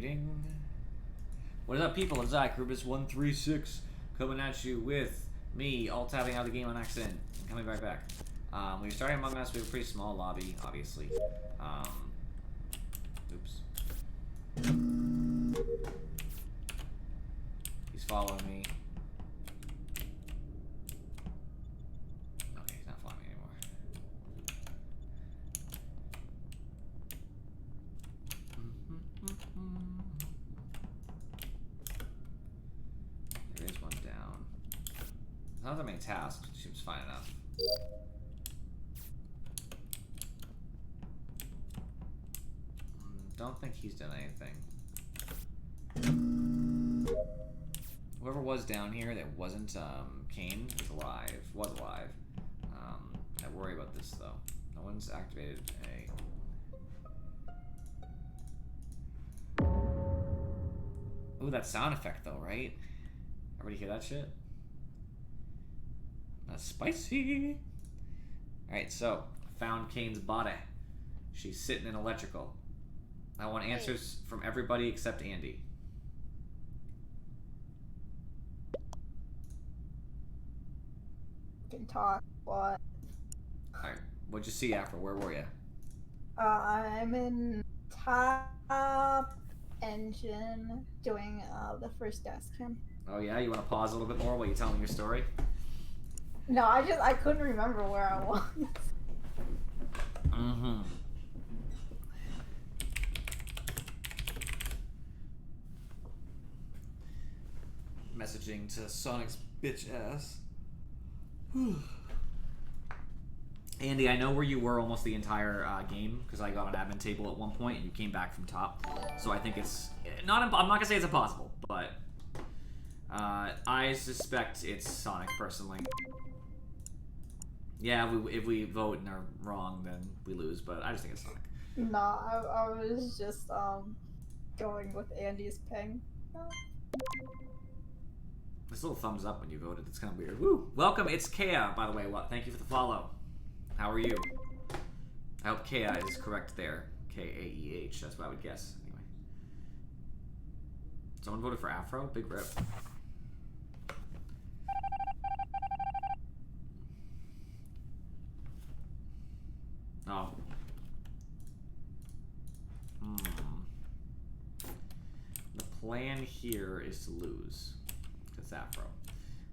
Muting. What is up, people? It's Zach, Rubus136, coming at you with me, alt-tabbing out of the game on accident, and coming right back. We were starting Among Us. We have a pretty small lobby, obviously. Oops. He's following me. Okay, he's not following me anymore. There is one down. There's not that many tasks. Seems fine enough. Don't think he's done anything. Whoever was down here that wasn't Kane is alive. Was alive. I worry about this though. No one's activated a. Ooh, that sound effect though, right? Everybody hear that shit? That's spicy. Alright, so found Kane's body. She's sitting in electrical. I want answers from everybody except Andy. Can talk, what? Alright, what'd you see after? Where were you? I'm in top engine doing the first desk cam. Oh yeah, you want to pause a little bit more while you tell me your story? No, I couldn't remember where I was. Mm-hmm. Messaging to Sonic's bitch ass. Andy, I know where you were almost the entire game because I got an admin table at one point and you came back from top. So I think it's not. I'm not gonna say it's impossible, but I suspect it's Sonic personally. Yeah, if we vote and are wrong, then we lose. But I just think it's Sonic. No, I was just going with Andy's ping. This little thumbs up when you voted. It's kind of weird. Woo! Welcome, it's Kea, by the way. Thank you for the follow. How are you? I hope Kea is correct there. K-A-E-H. That's what I would guess. Anyway. Someone voted for Afro? Big rip. Oh. The plan here is to lose. It's Afro.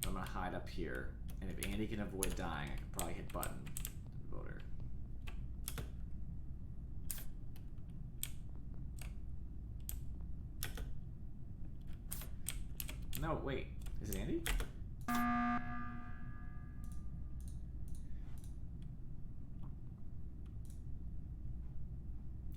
I'm gonna hide up here, and if Andy can avoid dying, I can probably hit button and vote her. No, wait. Is it Andy?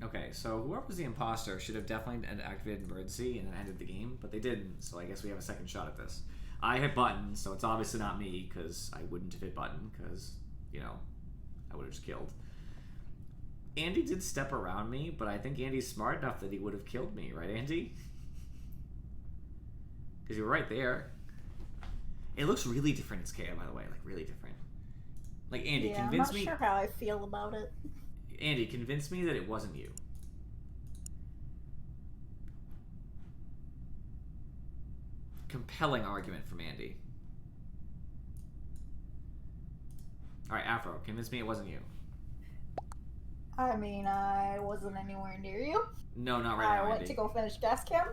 Okay, so whoever was the imposter should have definitely activated emergency and then ended the game, but they didn't, so I guess we have a second shot at this. I hit button, so it's obviously not me, because I wouldn't have hit button, because, you know, I would have just killed. Andy did step around me, but I think Andy's smart enough that he would have killed me, right, Andy? Because you were right there. It looks really different as Kea, by the way, like, really different. Like, Andy, yeah, convince me... I'm not sure how I feel about it. Andy, convince me that it wasn't you. Compelling argument from Andy. Alright, Afro, convince me it wasn't you. I mean, I wasn't anywhere near you. No, not right now, I went Andy. to go finish desk cam.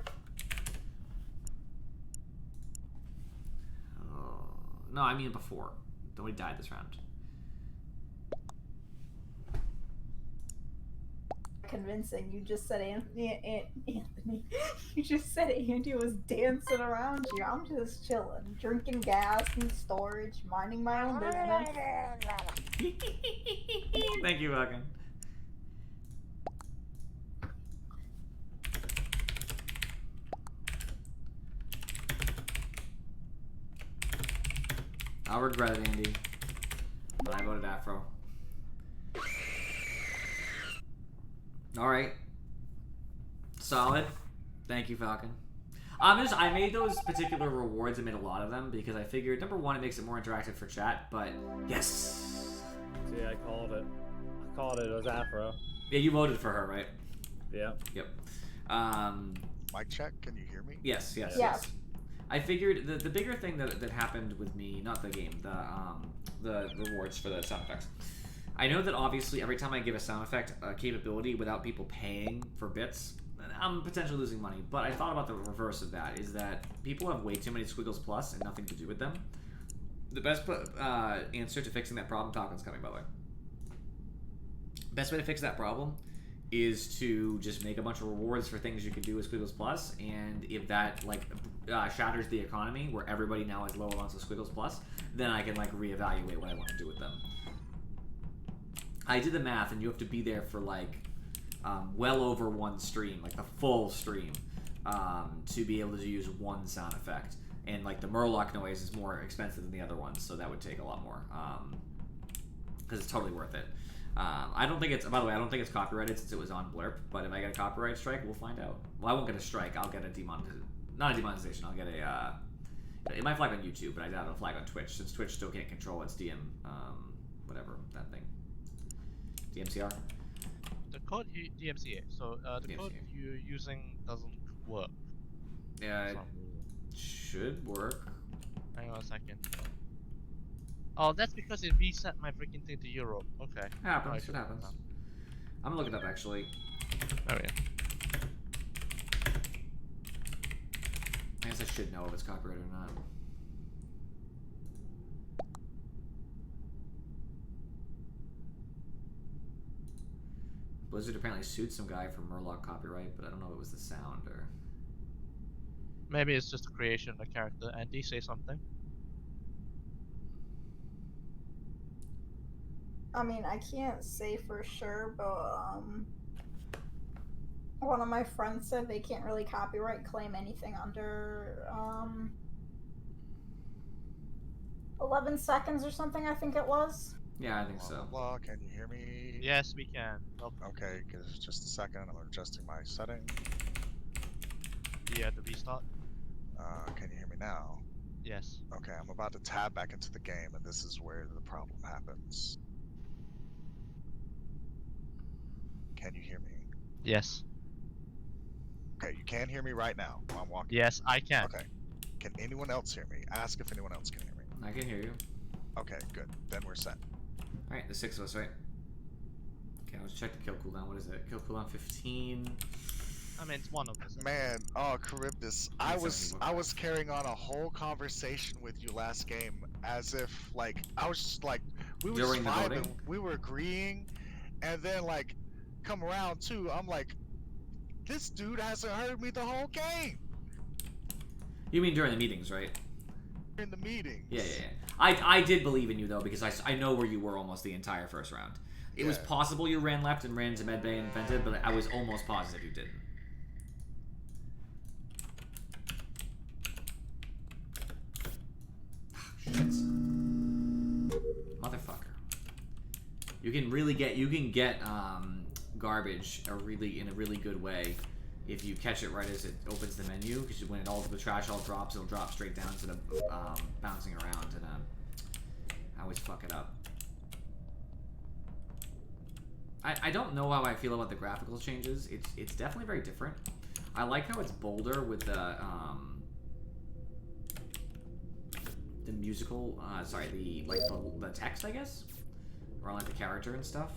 No, I mean before. Nobody died this round. Convincing. You just said Anthony. You just said Andy was dancing around you. I'm just chilling, drinking gas in storage, minding my own business. Thank you, Huggin. I'll regret it, Andy. But I voted Afro. Alright. Solid. Thank you, Falcon. I made those particular rewards. I made a lot of them because I figured, number one, it makes it more interactive for chat, but yes! See, I called it. It was Afro. Yeah, you voted for her, right? Yeah. Yep. Mic check. Can you hear me? Yes, yes, Yeah. yes. I figured the bigger thing that happened with me, not the game, the rewards for the sound effects. I know that obviously every time I give a sound effect capability without people paying for bits, I'm potentially losing money. But I thought about the reverse of that, is that people have way too many Squiggles Plus and nothing to do with them. The best answer to fixing that problem, Falcon's coming, by the way. Best way to fix that problem is to just make a bunch of rewards for things you can do with Squiggles Plus, and if that like shatters the economy where everybody now has low amounts of Squiggles Plus, then I can like reevaluate what I want to do with them. I did the math, and you have to be there for like well over one stream, like the full stream, to be able to use one sound effect. And like the Murloc noise is more expensive than the other ones, so that would take a lot more. Because it's totally worth it. I don't think it's, by the way, I don't think it's copyrighted since it was on Blurp, but if I get a copyright strike, we'll find out. Well, I won't get a strike, I'll get a not a demonetization, I'll get a, it might flag on YouTube, but I doubt it'll flag on Twitch, since Twitch still can't control its whatever, that thing. DMCR? The code DMCA. So the code you're using doesn't work. Yeah, it for some reason. should work. Hang on a second. Oh, that's because it reset my freaking thing to Europe. Okay. Happens, it happens. I'm gonna look it up actually. Oh yeah. I guess I should know if it's copyrighted or not. Blizzard apparently sued some guy for Murloc copyright, but I don't know if it was the sound or... Maybe it's just the creation of the character. Andy, say something. I mean, I can't say for sure, but one of my friends said they can't really copyright claim anything under 11 seconds or something, I think it was. Yeah, I think so. Blah, can you hear me? Yes, we can. Oh, Okay, give us just a second. I'm adjusting my setting. yeah, the restart. Can you hear me now? Yes. Okay, I'm about to tab back into the game, and this is where the problem happens. Can you hear me? Yes. Okay, you can hear me right now while I'm walking. Yes, I can. Okay. Can anyone else hear me? Ask if anyone else can hear me. I can hear you. Okay, good. Then we're set. Alright, the 6 of us, right? Okay, let's check the kill cooldown. What is it? Kill cooldown 15. I mean, it's one of us. Man, oh Charybdis, I was carrying on a whole conversation with you last game as if like I was just like we were During just the vibing, voting? we were agreeing, and then like come around too, I'm like, this dude hasn't heard me the whole game You mean during the meetings, right? in the meetings. Yeah. I did believe in you, though, because I know where you were almost the entire first round. It was Yeah. possible you ran left and ran to medbay and vented, but I was almost positive you didn't. Shit. Motherfucker. You can get garbage in a really good way if you catch it right as it opens the menu, because when the trash all drops, it'll drop straight down instead of bouncing around, and I always fuck it up. I don't know how I feel about the graphical changes. It's definitely very different. I like how it's bolder with the musical, the text, I guess, or like the character and stuff.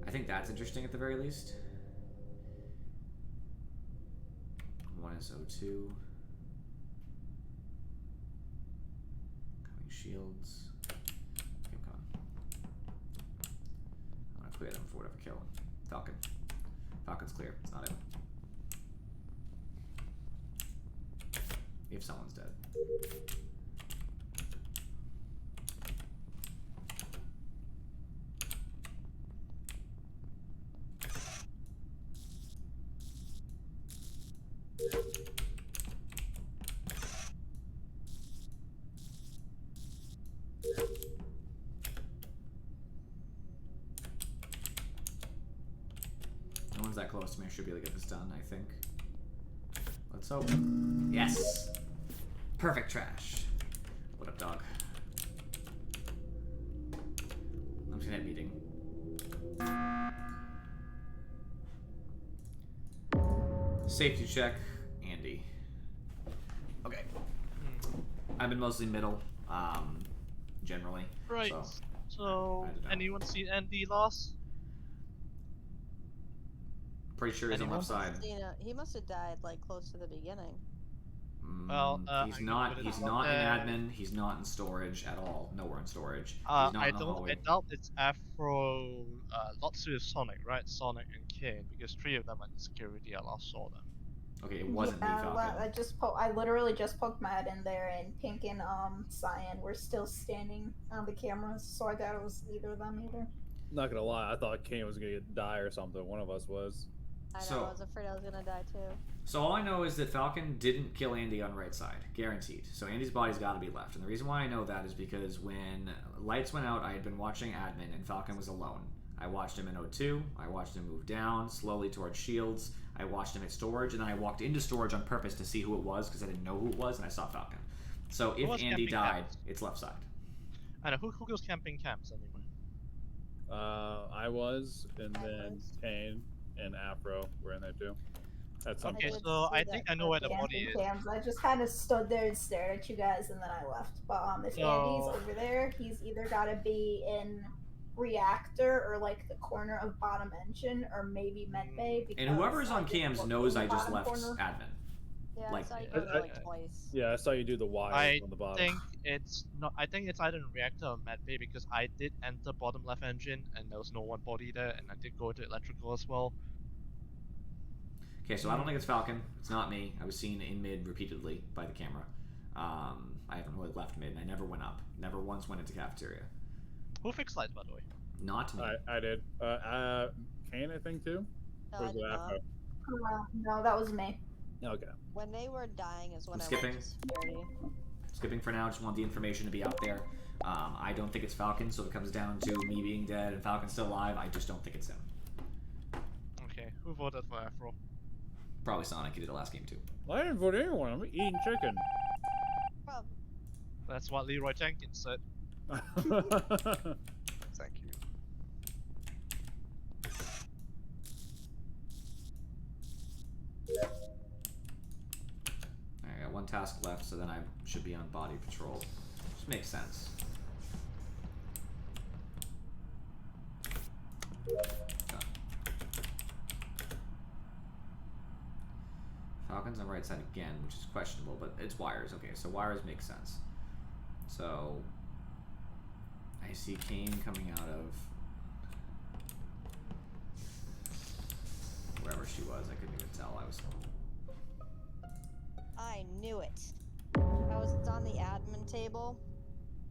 I think that's interesting at the very least. One is O2. Coming shields. Keep coming. I'm gonna clear them for whatever kill. Falcon. Falcon's clear. It's not him. If someone's dead. No one's that close to me. I should be able to get this done, I think. Let's hope. Yes! Perfect trash. What up, dog? I'm just gonna hit meeting. Safety check and I've been mostly middle, generally. Right. So, So, I don't know. anyone seen Andy lost? pretty sure he's on Anyone? left side. He must have died like close to the beginning. Well, He's I'm gonna not. put it He's out not in there. admin. He's not in storage at all. Nowhere in storage. He's not I in the don't. hallway. I doubt it's Afro. Lots with Sonic, right? Sonic and Kane, because 3 of them are in security. I last saw them. Okay, it wasn't me, Yeah, Falcon. I literally just poked my head in there, and Pink and Cyan were still standing on the cameras, so I doubt it was either of them either. Not gonna lie, I thought Kane was gonna die or something. One of us was. I know. So- I was afraid I was gonna die too. So all I know is that Falcon didn't kill Andy on right side, guaranteed. So Andy's body's got to be left, and the reason why I know that is because when lights went out, I had been watching admin, and Falcon was alone. I watched him in O2. I watched him move down slowly towards shields. I watched him at storage, and then I walked into storage on purpose to see who it was because I didn't know who it was, and I saw Falcon. So if was Andy camping died, camps? it's left side. I know who goes camping camps anyway. I was, and I then was. Kane and Afro were in there too. At some Okay, did so see I that think I know where the photo. body is. Cams. I just kind of stood there and stared at you guys, and then I left. But if So- Andy's over there, he's either got to be in reactor or like the corner of bottom engine, or maybe medbay. And whoever's because on I didn't cams look knows in I the just bottom left corner. admin. Yeah, Like- I saw you I- go there I- like twice. Yeah, I saw you do the wires I on the bottom. think it's not. I think it's either in reactor or medbay because I did enter bottom left engine and there was no one body there, and I did go to electrical as well. Okay, so I don't think it's Falcon. It's not me. I was seen in mid repeatedly by the camera. I haven't really left mid, and I never went up. Never once went into cafeteria. Who fixed lights, by the way? Not me. I did. Kane, I think too. No, Or I was did it not. Afro? No, that was me. Okay. When they were dying is when I'm I skipping. went to security. Skipping for now. Just want the information to be out there. I don't think it's Falcon, so if it comes down to me being dead and Falcon still alive, I just don't think it's him. Okay, who voted for Afro? Probably Sonic. He did the last game too. Well, I didn't vote anyone. I'm eating chicken. Prob- That's what Leroy Jenkins said. Thank you. I got one task left, so then I should be on body patrol. Just makes sense. Done. Falcon's on right side again, which is questionable, but it's wires. Okay, so wires make sense. So I see Kane coming out of wherever she was. I couldn't even tell. I knew it. I was on the admin table,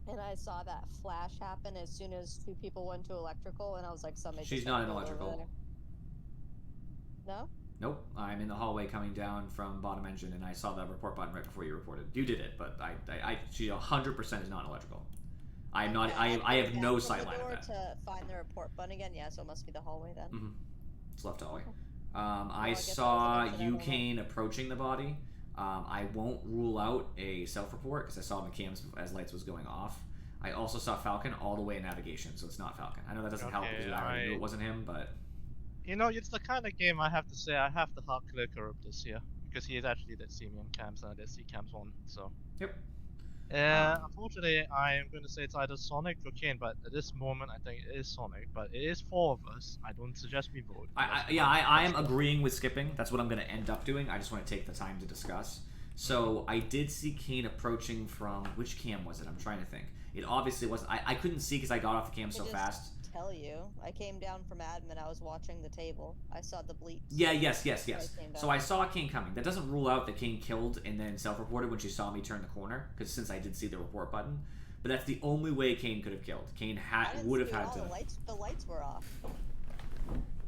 and I saw that flash happen as soon as 2 people went to electrical, and I was like, somebody. She's just not got in killed over electrical. there. No. Nope, I'm in the hallway coming down from bottom engine, and I saw the report button right before you reported. You did it, but she 100% is not electrical. I'm not. Okay, I have came no down from sight the line of door that. to find the report button again. Yeah, so it must be the hallway then. Mm-hmm. It's left hallway. I I guess that saw was an you, accidental Kane, approaching the body. I won't rule out a self-report because I saw the cams as lights was going off. I also saw Falcon all the way in navigation, so it's not Falcon. I know that doesn't help Okay, because I already knew I- it wasn't him, but You know, it's the kind of game I have to say I have to hard clicker up this year because he is actually did see me on cams and I did see cams on. So yep. unfortunately, I am going to say it's either Sonic or Kane, but at this moment, I think it is Sonic. But it is 4 of us. I don't suggest we vote. I am agreeing with skipping. That's what I'm going to end up doing. I just want to take the time to discuss. So I did see Kane approaching from which cam was it? I'm trying to think. It obviously wasn't. I couldn't see because I got off the cam so just fast. Tell you, I came down from admin. I was watching the table. I saw the bleeps. Yeah, yes. I came So down. I saw Kane coming. That doesn't rule out that Kane killed and then self-reported when she saw me turn the corner, because since I did see the report button. But that's the only way Kane could have killed. Kane I didn't would have see it had all. to. The lights were off.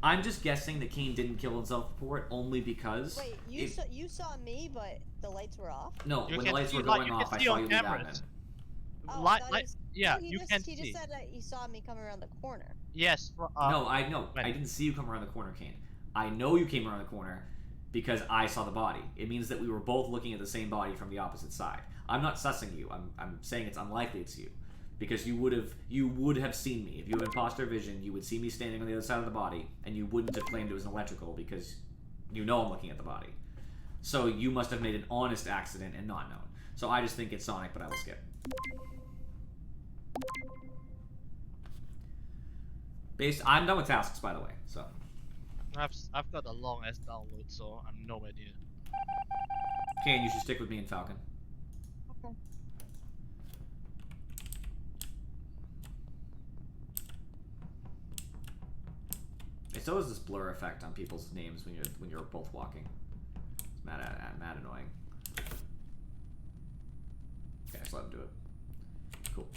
I'm just guessing that Kane didn't kill and self-report only because. Wait, you saw me, but the lights were off. No, You when the can lights see were li- going you can off, I see saw on you leave cameras. admin. Oh, I Light, thought light, he yeah, he you just, can he see. just said that he saw me coming around the corner. Yes. No, I when? didn't see you come around the corner, Kane. I know you came around the corner because I saw the body. It means that we were both looking at the same body from the opposite side. I'm not sussing you. I'm saying it's unlikely it's you, because you would have seen me if you have imposter vision. You would see me standing on the other side of the body, and you wouldn't have claimed it was an electrical because you know I'm looking at the body. So you must have made an honest accident and not known. So I just think it's Sonic, but I will skip. I'm done with tasks, by the way. So I've got a long ass download, so I'm nowhere near. Kane, you should stick with me and Falcon. Okay. It still has this blur effect on people's names when you're both walking. It's mad annoying. Okay, just let him do it. Cool.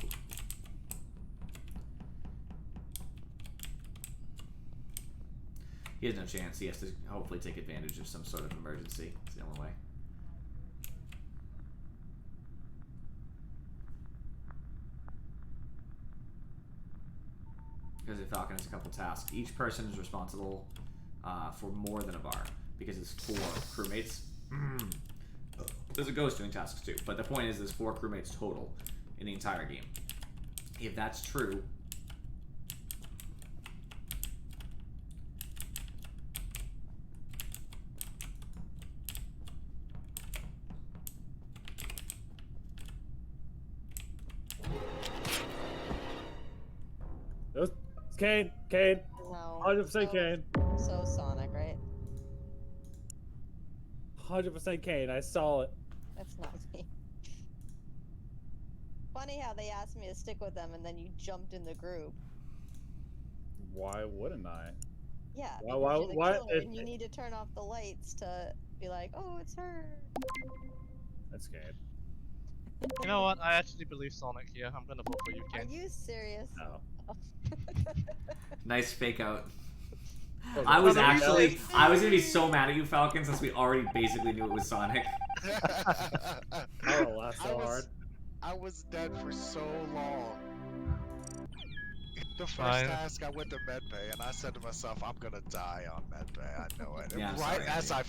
He has no chance. He has to hopefully take advantage of some sort of emergency. It's the only way. Because if Falcon has a couple tasks, each person is responsible for more than a bar because it's 4 crewmates. There's a ghost doing tasks too, but the point is there's 4 crewmates total in the entire game. If that's true, It's Kane. Kane. No. 100% Kane. So Sonic, right? 100% Kane. I saw it. That's not me. Funny how they asked me to stick with them and then you jumped in the group. Why wouldn't I? Yeah. Why- Because you're the why- killer it- and you need to turn off the lights to be like, oh, it's her. That's Kane. You know what? I actually believe Sonic here. I'm gonna vote for you, Are Ken. you serious? No. nice fake out. Oh, I was the actually, reason- I was gonna be so mad at you, Falcon, since we already basically knew it was Sonic. I would laugh so hard. I was dead for so long. The first Fine. task, I went to medbay, and I said to myself, "I'm gonna die on medbay. I know it." And Yeah, I'm right sorry, as Andy. I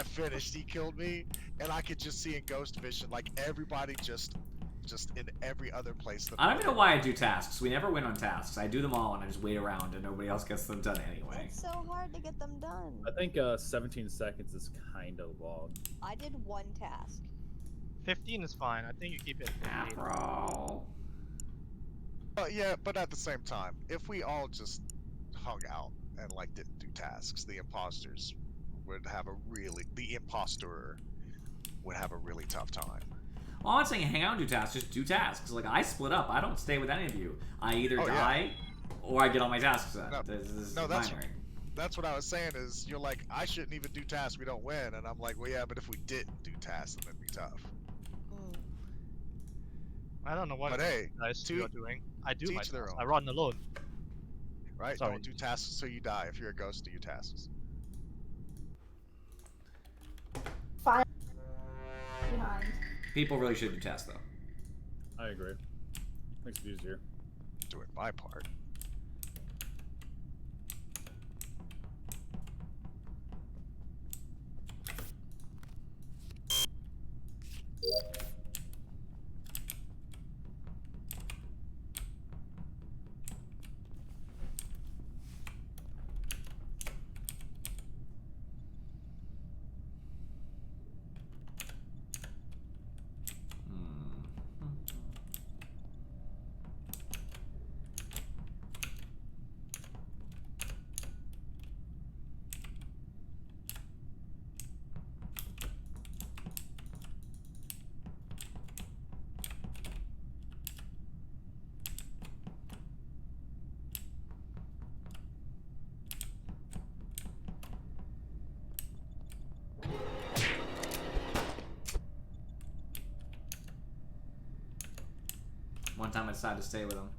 finished, he killed me, and I could just see in Ghost Vision, like everybody just in every other place. Than I don't even know why I do tasks. We never win on tasks. I do them all and I just wait around and nobody else gets them done anyway. It's so hard to get them done. I think 17 seconds is kind of long. I did 1 task. 15 is fine. I think you keep it at 15. Bro. But yeah, but at the same time, if we all just hung out and like didn't do tasks, the imposter would have a really tough time. Well, I'm not saying hang out and do tasks, just do tasks. Like, I split up. I don't stay with any of you. I either Oh, yeah. die or I get all my tasks done. No, This is no, that's- binary. That's what I was saying. Is you're like, I shouldn't even do tasks. We don't win, and I'm like, well, yeah, but if we didn't do tasks, then it'd be tough. Mm. I don't know what But hey, guys to- you're doing. I do to my each their tasks. own. I run alone. Right? Sorry. Don't do tasks so you die. If you're a ghost, do your tasks. Fine. Behind. People really should do tasks, though. I agree. Makes it easier. Doing my part. One time I decided to stay with him.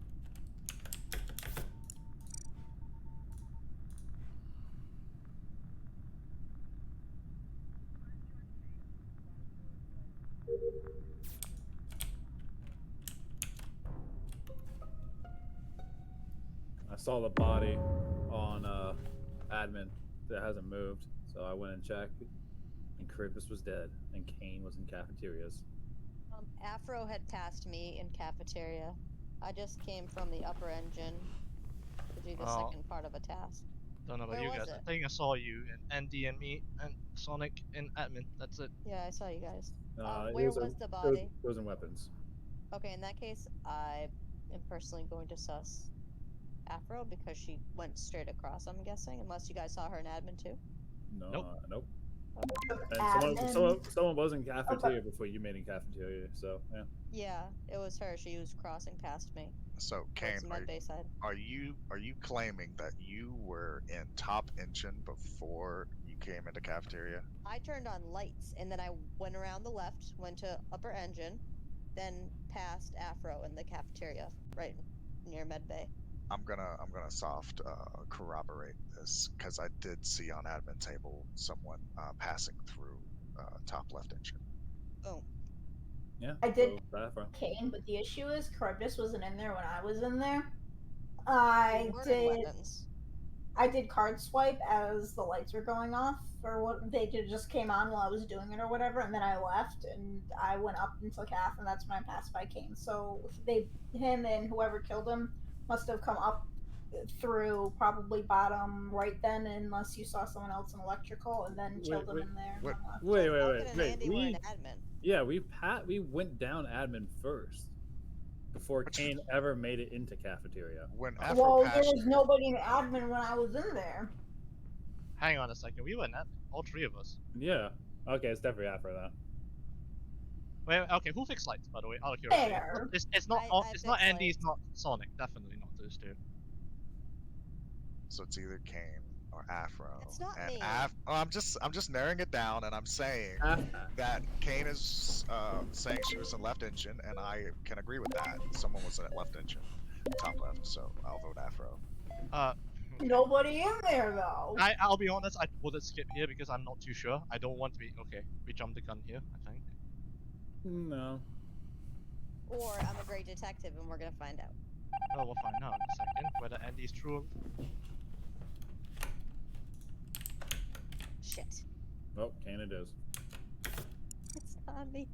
I saw the body on admin that hasn't moved, so I went and checked, and Krampus was dead, and Kane was in cafeterias. Afro had passed me in cafeteria. I just came from the upper engine to do the Oh. second part of a task. Don't know about Where you was guys. it? I think I saw you and Andy and me and Sonic and admin. That's it. Yeah, I saw you guys. It Where was was a- the It body? was in weapons. Okay, in that case, I am personally going to sus Afro because she went straight across, I'm guessing, unless you guys saw her in admin too. No, Nope. nope. Okay. And Admin. someone was in cafeteria before you made in cafeteria. So yeah. Yeah, it was her. She was crossing past me. So Kane, Towards the med bay side. are you claiming that you were in top engine before you came into cafeteria? I turned on lights and then I went around the left, went to upper engine, then past Afro in the cafeteria, right near med bay. I'm gonna soft corroborate this because I did see on admin table someone passing through top left engine. Boom. Yeah. I did- So, Afro. Kane, but the issue is Charybdis wasn't in there when I was in there. We I weren't in did. weapons. I did card swipe as the lights were going off, or what they did just came on while I was doing it or whatever, and then I left and I went up into Cath, and that's when I passed by Kane. So him and whoever killed him must have come up through probably bottom right then, unless you saw someone else in electrical, and then killed him in there. and wait, then left. Wait, So wait, Vulcan wait, and wait. Andy were in admin. Yeah, we went down admin first before Which- Kane ever made it into cafeteria. When Afro Well, there passed was nobody in admin when I was in there. Hang on a second. We were in admin. All three of us. Yeah. Okay, it's definitely Afro then. Wait, okay. Who fixed lights, by the way? Out of curiosity. Fair. It's not. I It's not fixed Andy. It's lights. not Sonic. Definitely not those two. so it's either Kane or Afro. It's not and me. I'm just narrowing it down, and I'm saying Af- that Kane is saying she was in left engine, and I can agree with that. Someone was in left engine, top left. So I'll vote Afro. Nobody in there though. I'll be honest. I wouldn't skip here because I'm not too sure. I don't want to be. Okay, we jumped the gun here. I think. No. Or I'm a great detective and we're gonna find out. Well, we'll find out in a second whether Andy's true. Shit. Oh, Kane it is. It's not me.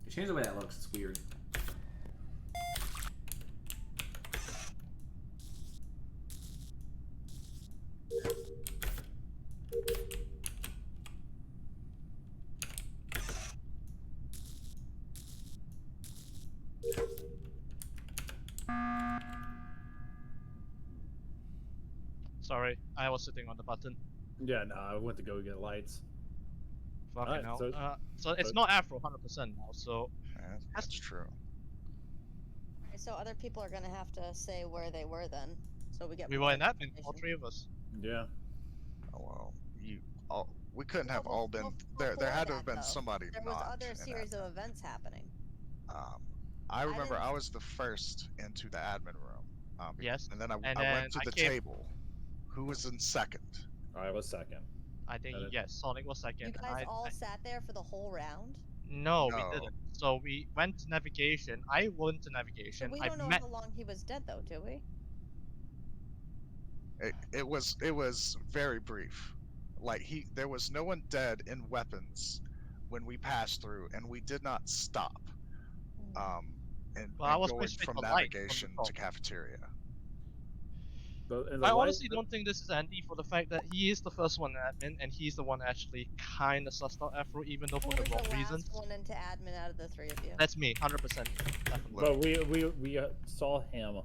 Change the way that looks. It's weird. Sorry, I was sitting on the button. Yeah, no, I went to go get lights. Fucking Alright, hell. so- So it's so- not Afro 100% now. So Yeah, that's true. Okay, so other people are gonna have to say where they were then, so we get. we more were in admin. All information. three of us. Yeah. Oh, well, we couldn't have Well, all been there. There before had to that, have been though, somebody There was not other in series admin. of events happening. I remember didn't- I was the first into the admin room. Yes, And then I and went then to I the came- table. Who was in second? I was second. I think Got it. yes. Sonic was second. You and guys I, all I- sat there for the whole round. No, No. we didn't. So we went to navigation. I went to So navigation. we I don't know met. how long he was dead though, do we? It was very brief. Like there was no one dead in weapons when we passed through, and we did not stop. And, Well, I and was going going straight from to light from the navigation to top. cafeteria. In the I light- honestly don't think this is Andy for the fact that he is the first one in admin, and he's the one that actually kind of sussed out Afro, even though Who for the was wrong the last reasons. one into admin out of the three of you? That's me, 100%. Definitely. But we saw him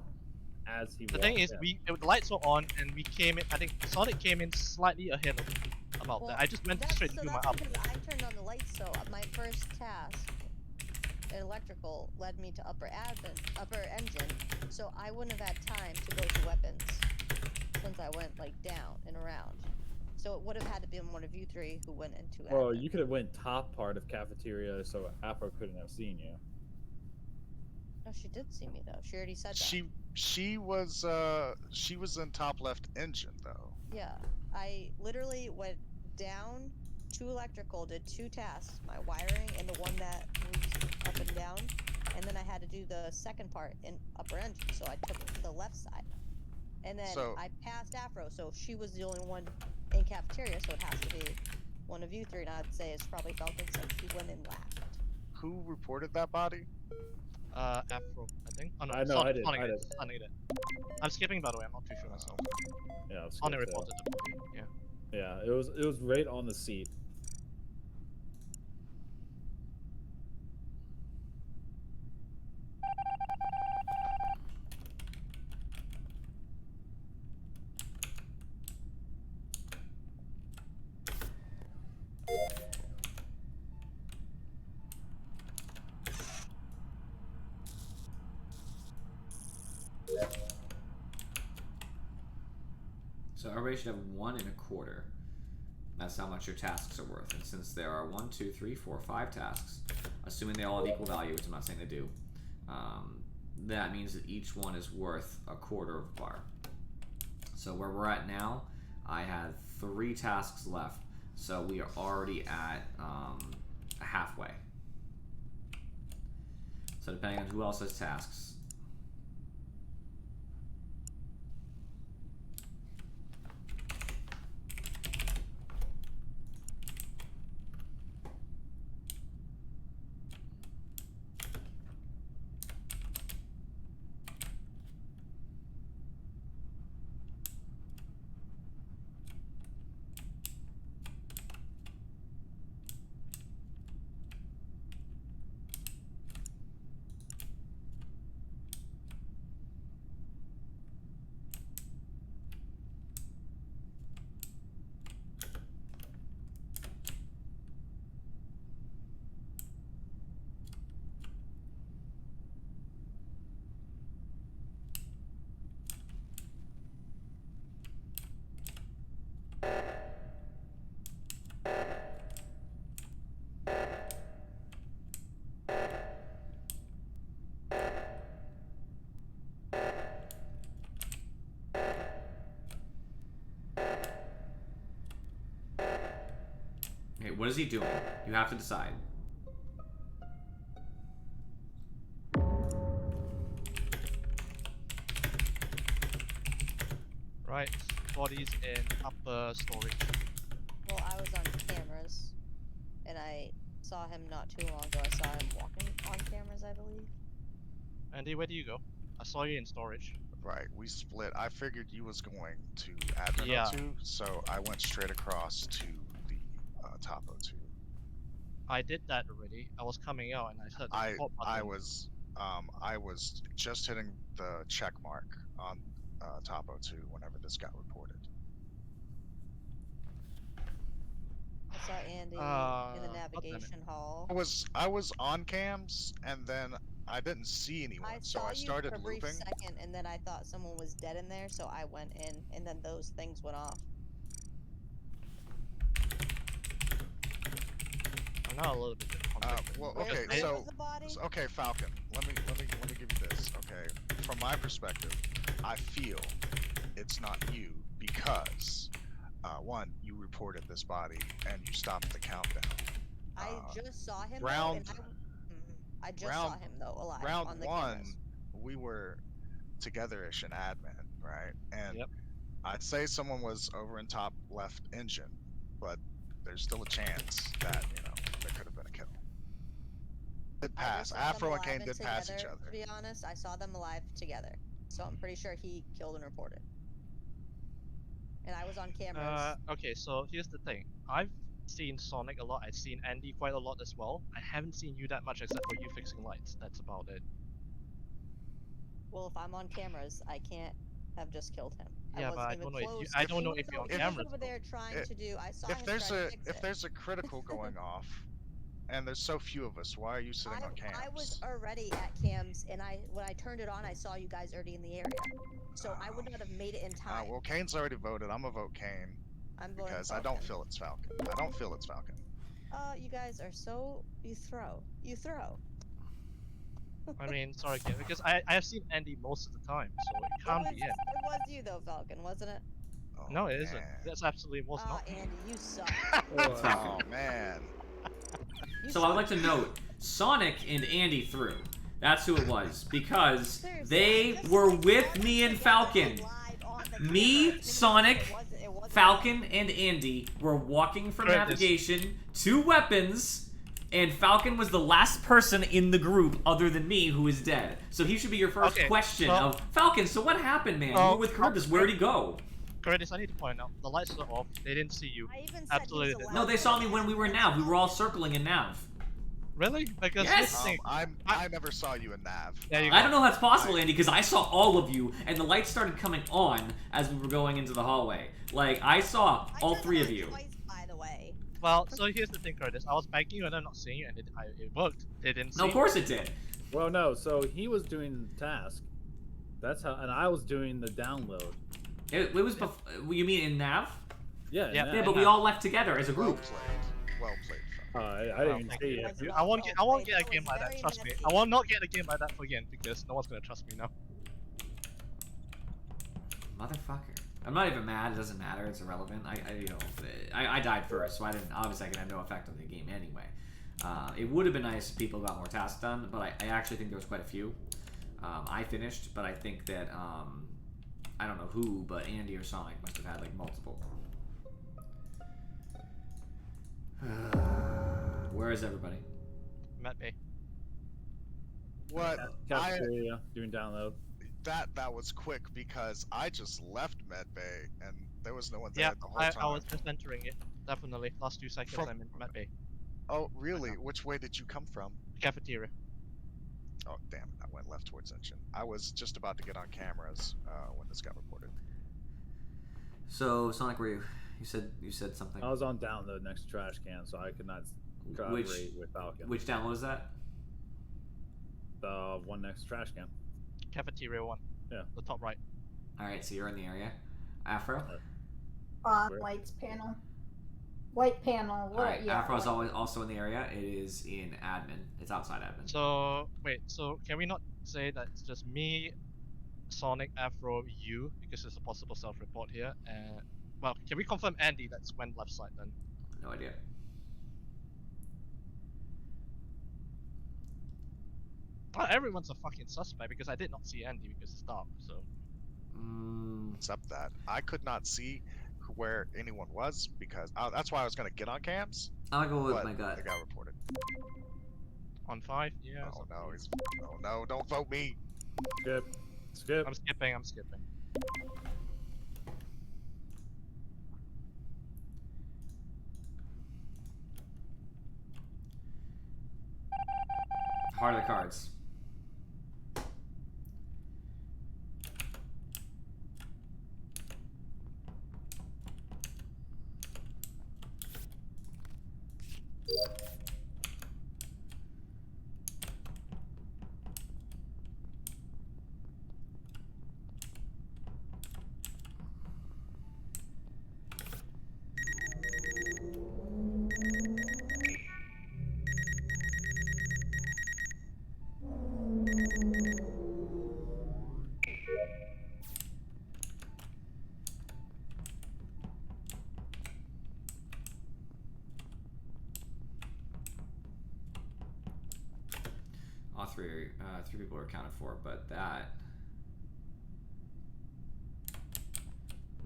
as he. The thing walked is, in. the lights were on, and we came in. I think Sonic came in slightly ahead of me about Well, that. I just went straight to do my that's update. because I turned on the lights, so my first task in electrical led me to upper engine, so I wouldn't have had time to go to weapons since I went like down and around. So it would have had to be one of you three who went into Well, admin. you could have went top part of cafeteria, so Afro couldn't have seen you. No, she did see me though. She already said that. She was in top left engine though. Yeah, I literally went down to electrical, did two tasks, my wiring and the one that moves up and down, and then I had to do the second part in upper engine, so I took it to the left side. And then So- I passed Afro, so she was the only one in cafeteria, so it has to be one of you three, and I'd say it's probably Falcon since he went and laughed. Who reported that body? Afro, I think. Oh no, I know, Sonic, I did, Sonic I did. did. Sonic did. I'm skipping, by the way. I'm not too sure myself. Yeah, I was Sonic skipped, reported the body. Yeah. Yeah, it was right on the seat. So everybody should have 1 1/4. That's how much your tasks are worth. And since there are 1, 2, 3, 4, 5 tasks, assuming they all have equal value, which I'm not saying they do, that means that each one is worth 1/4 of a bar. So where we're at now, I had 3 tasks left, so we are already at halfway. So depending on who else has tasks. Okay, what is he doing? You have to decide. Right. Bodies in upper storage. Well, I was on cameras, and I saw him not too long ago. I saw him walking on cameras, I believe. Andy, where do you go? I saw you in storage. Right, we split. I figured you was going to admin Yeah. O2, so I went straight across to the top O2. I did that already. I was coming out and I heard the report I button. was just hitting the check mark on top O2 whenever this got reported. I saw Andy in the God damn it. navigation hall. I was on cams and then I didn't see anyone, I so saw I you started for a brief looping. second, and then I thought someone was dead in there, so I went in, and then those things went off. I'm not a little bit conflicted. Well, Where- okay, where so was the body? okay, Falcon. Let me give you this. Okay, from my perspective, I feel it's not you because one, you reported this body and you stopped the countdown. I just saw him. round- though, and I just saw round- him though alive Round on the one, cameras. we were together-ish in admin, right? And Yep. I'd say someone was over in top left engine, but there's still a chance that there could have been a kill. Did I pass. just saw them Afro and alive Kane did pass each together, other. To be honest, I saw them alive together, so I'm pretty sure he killed and reported. And I was on cameras. Okay, so here's the thing. I've seen Sonic a lot. I've seen Andy quite a lot as well. I haven't seen you that much except for you fixing lights. That's about it. Well, if I'm on cameras, I can't have just killed him. Yeah, I but I wasn't don't know even if you. close. I don't know He if was you're on he was cameras. over there trying to do. I saw If him there's try to a fix if it. there's a critical going off, and there's so few of us, why are you sitting on cams? I was already at cams, and when I turned it on, I saw you guys already in the area. So I would not have made it in time. Well, Kane's already voted. I'm gonna vote Kane I'm voting because I don't Falcon. feel it's Falcon. I don't feel it's Falcon. You guys are so you throw. I mean, sorry, Ken, because I have seen Andy most of the time, so it can't be him. It was you though, Falcon, wasn't it? Oh, No, it isn't. man. That's absolutely was not. Andy, you suck. Oh man. You So I would suck. like to note, Sonic and Andy threw. That's who it was, because Seriously, they just were like with Sonic me and together Falcon. live on the Me, camera. Sonic, It wasn't Falcon and Andy were walking from Curtis. navigation to weapons, and Falcon was the last person in the group other than me who is dead. So he should be your first Okay, question so- of Falcon. So what happened, man? So- You were with Charybdis. Where'd he go? Curtis, I need to point out, the lights are off. They didn't see you. I even said Absolutely he's didn't. No, allowed they to saw me when we were in ask Nav. We were all circling in Nav. Really? Because Yes! here's the thing. I never saw you in Nav. There you I go. don't know how that's possible, Andy, because I saw all of you, and the lights started coming on as we were going into the hallway. Like, I saw I all turned three the of lights you. twice, by the way. Well, so here's the thing, Curtis. I was begging you and I'm not seeing you, and it worked. They didn't see No, of course it did. Well, no. So he was doing the task. That's how, and I was doing the download. It was you mean in Nav? Yeah. Yeah, and Yeah, that- but we all left together as a Well group. played. Well played. I didn't even Thank see you. it. That's You- not I won't well get. I won't played. get a That game was like that. very Trust me. messy. I will not get a game like that again because no one's gonna trust me now. Motherfucker. I'm not even mad. It doesn't matter. It's irrelevant. I died first, so I didn't. Obviously, I can have no effect on the game anyway. It would have been nice if people got more tasks done, but I actually think there was quite a few. I finished, but I think that I don't know who, but Andy or Sonic must have had like multiple. Where is everybody? Met me. What? Cafeteria doing download. That was quick because I just left Medbay and there was no one there Yeah, the whole I time. was just entering it. Definitely. Last 2 seconds From- I'm in Met Bay. Oh, really? Which way did you come from? Cafeteria. Oh, damn it! I went left towards engine. I was just about to get on cameras when this got reported. So Sonic, where you? You said something. I was on download next to trash can, so I could not collaborate with Falcon. Which download is that? The one next to trash can. Cafeteria 1. Yeah. The top right. All right, so you're in the area. Afro. Where? Lights panel. Light panel. All What? right, Yeah. Afro's always also in the area. It is in admin. It's outside admin. So wait, so can we not say that it's just me, Sonic, Afro, you, because there's a possible self-report here, and well, can we confirm Andy that's went left side then? No idea. Oh, everyone's a fucking suspect because I did not see Andy because it's dark. So Except that I could not see where anyone was because that's why I was gonna get on cams. I'll go with But my gut. it got reported. on 5, yeah. Oh no! Oh no! Don't vote me. Skip. Skip. I'm skipping. I'm skipping. Heart of the cards. All three people are accounted for, but that.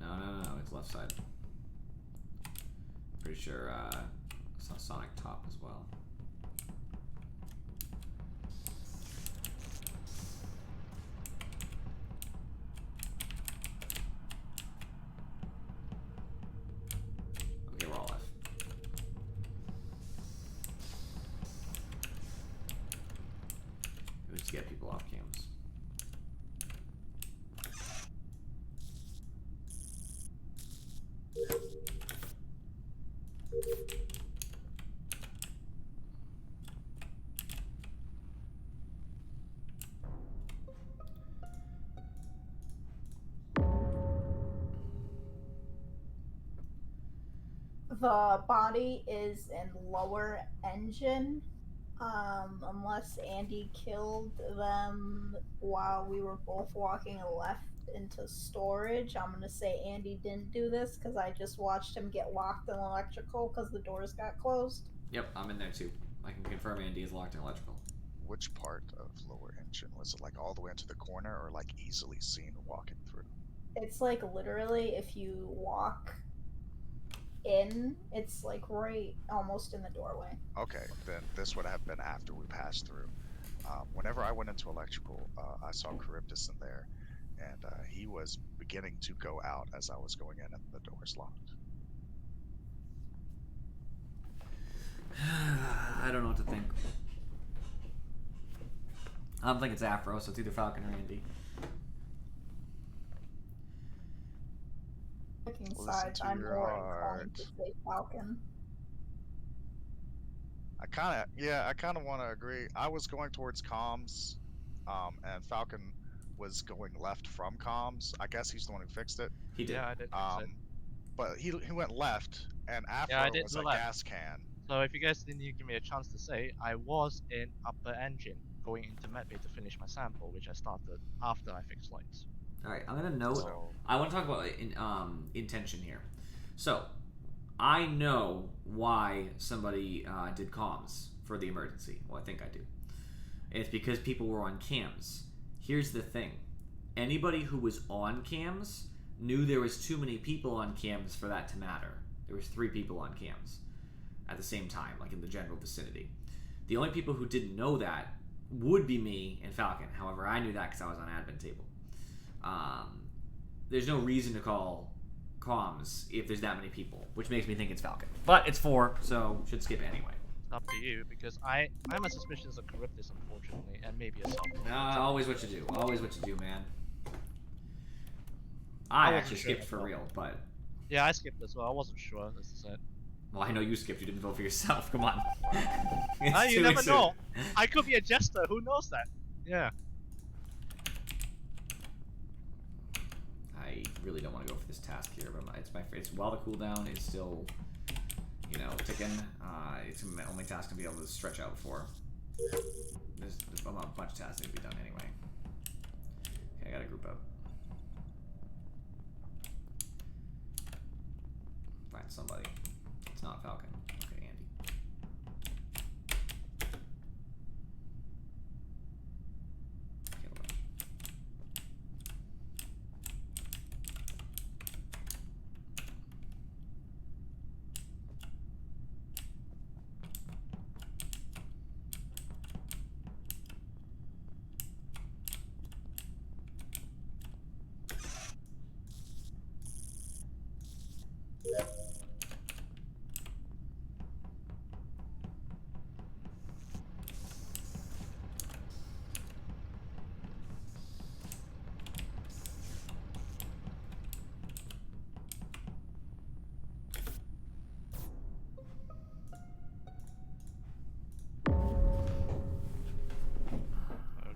No, it's left side. Pretty sure it's on Sonic top as well. Okay, we're all left. Let's get people off cams. The body is in lower engine. Unless Andy killed them while we were both walking left into storage. I'm gonna say Andy didn't do this because I just watched him get locked in electrical because the doors got closed. Yep, I'm in there too. I can confirm Andy is locked in electrical. Which part of lower engine was it? Like all the way into the corner, or like easily seen walking through? It's like literally if you walk in. It's like right almost in the doorway. Okay, then this would have been after we passed through. Whenever I went into electrical, I saw Charybdis in there, and he was beginning to go out as I was going in, and the door's locked. I don't know what to think. I don't think it's Afro, so it's either Falcon or Andy. Picking Listen sides, to I'm your more heart. inclined to say Falcon. I kind of want to agree. I was going towards comms, and Falcon was going left from comms. I guess he's the one who fixed it. He did. Yeah, I did fix it. But he went left, and Afro I did was go a left. gas can. So if you guys didn't give me a chance to say, I was in upper engine going into medbay to finish my sample, which I started after I fixed lights. All right, I'm gonna note. So I want to talk about intention here. So, I know why somebody did comms for the emergency. Well, I think I do. It's because people were on cams. Here's the thing: anybody who was on cams knew there was too many people on cams for that to matter. There was 3 people on cams at the same time, like in the general vicinity. The only people who didn't know that would be me and Falcon. However, I knew that because I was on admin table. There's no reason to call comms if there's that many people, which makes me think it's Falcon. But it's 4, so should skip it anyway. It's up to you, because I'm a suspicious of Charybdis, unfortunately, and maybe a self. Always what you do. Always what you do, man. I wasn't actually sure skipped for myself. real, but... Yeah, I skipped as well. I wasn't sure, as I said. Well, I know you skipped. You didn't vote for yourself. Come on. Ah, It's you 2 never weeks know. in. I could be a jester. Who knows that? Yeah. I really don't want to go for this task here, but it's while the cooldown is still, ticking. It's my only task to be able to stretch out for. There's a bunch of tasks that need to be done anyway. Okay, I gotta group up. Find somebody. It's not Falcon. Okay, Andy. Caleb.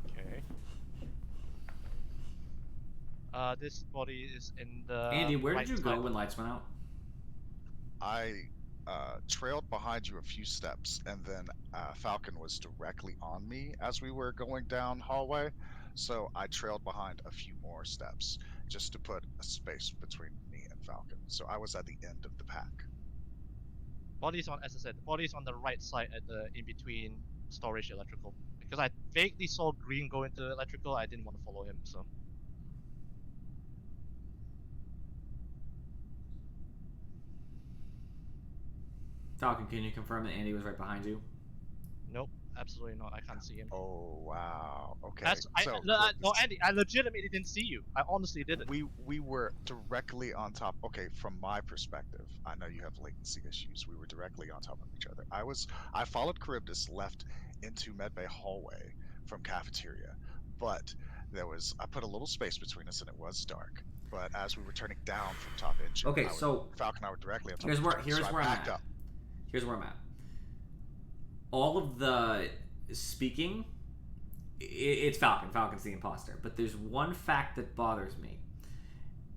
Okay. This body is in the. Andy, where right did you go side. when lights went out? I trailed behind you a few steps, and then Falcon was directly on me as we were going down hallway. So I trailed behind a few more steps just to put a space between me and Falcon. So I was at the end of the pack. Body's on, as I said, the body's on the right side at the in between storage electrical. Because I vaguely saw green go into electrical, I didn't want to follow him, so. Falcon, can you confirm that Andy was right behind you? Nope, absolutely not. I can't see him. Oh wow. Okay. That's so no, Andy, I legitimately didn't see you. I honestly didn't. we were directly on top. Okay, from my perspective, I know you have latency issues. We were directly on top of each other. I followed Charybdis left into medbay hallway from cafeteria, but I put a little space between us and it was dark. But as we were turning down from top engine, Okay, so Falcon and I were directly on top here's of where each other, so I'm I backed at. up. Here's where I'm at. All of the speaking, it's Falcon. Falcon's the imposter. But there's one fact that bothers me.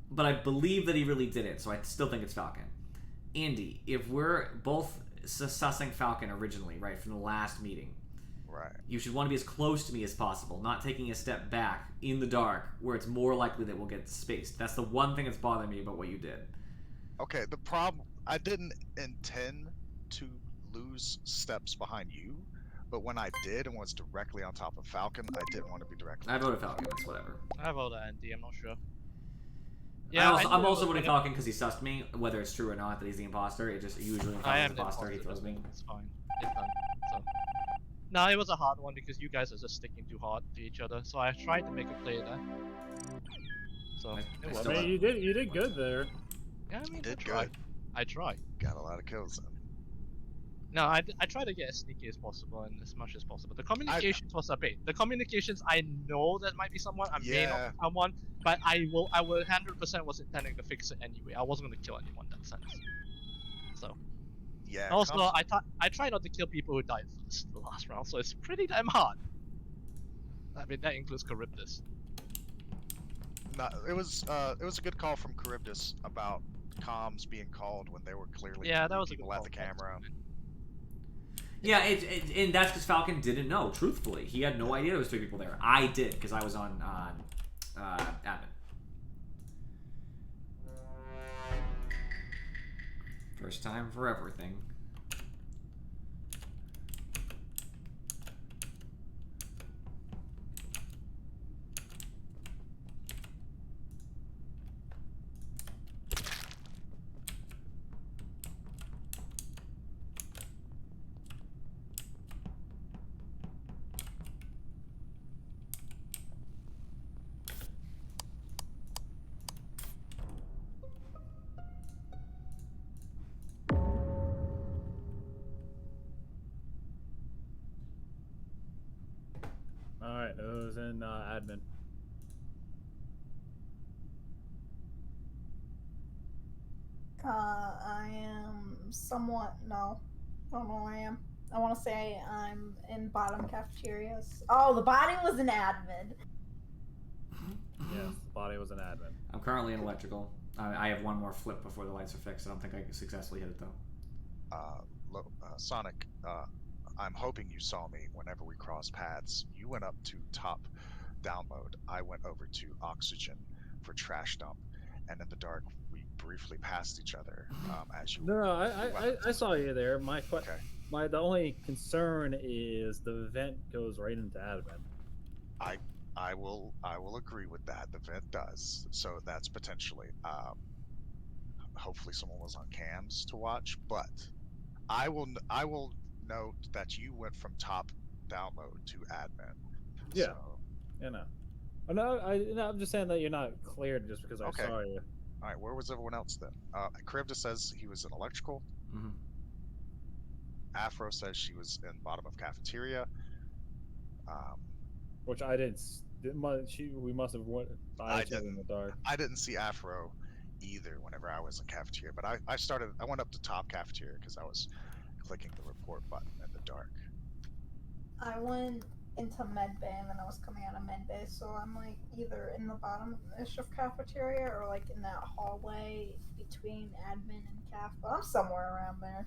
But I believe that he really did it, so I still think it's Falcon. Andy, if we're both sussing Falcon originally, right, from the last meeting, Right. you should want to be as close to me as possible, not taking a step back in the dark where it's more likely that we'll get spaced. That's the one thing that's bothering me about what you did. Okay, the problem, I didn't intend to lose steps behind you, but when I did and was directly on top of Falcon, I didn't want to be directly I on voted top of Falcon, it's whatever. I voted Andy, I'm not sure. Yeah, I'm also only talking because he sussed me, whether it's true or not that he's the imposter. It just usually when I he's am the imposter, he throws me. It's fine. It's done. So. No, it was a hard one because you guys are just sticking too hard to each other. So I tried to make a play there. So I it I was. still- mean, you did good there. Yeah, I mean, Did I tried. good. I tried. Got a lot of kills in. No, I try to get as sneaky as possible and as much as possible. The communications was a bit. The communications, I know that might be someone. I may not Yeah. be someone, but I will 100% was intending to fix it anyway. I wasn't gonna kill anyone in that sense. So. Yeah. Also, comms- I try not to kill people who died first the last round, so it's pretty damn hard. I mean, that includes Charybdis. it was a good call from Charybdis about comms being called when they were clearly Yeah, that three was a good people at call. the camera. Yeah, and that's because Falcon didn't know. Truthfully, he had no idea there was 3 people there. I did because I was on admin. First time for everything. All right, who's in admin? I am somewhat no. I don't know where I am. I want to say I'm in bottom cafeterias. Oh, the body was an admin. Yes, the body was an admin. I'm currently in electrical. I have one more flip before the lights are fixed. I don't think I can successfully hit it though. Sonic, I'm hoping you saw me whenever we crossed paths. You went up to top download. I went over to oxygen for trash dump, and in the dark we briefly passed each other as you. No, I saw you there. Okay. The only concern is the vent goes right into admin. I will agree with that. The vent does, so that's potentially. Hopefully, someone was on cams to watch, but I will note that you went from top download to admin. Yeah. So, You know. I'm just saying that you're not cleared just because Okay. I saw you. all right, where was everyone else then? Charybdis says he was in electrical. Mm-hmm. Afro says she was in bottom of cafeteria. Which I didn't. We must have went by I each other in the dark. I didn't see Afro either whenever I was in cafeteria, but I went up to top cafeteria because I was clicking the report button in the dark. I went into med bay and then I was coming out of med bay, so I'm like either in the bottom-ish of cafeteria or like in that hallway between admin and caf. But I'm somewhere around there.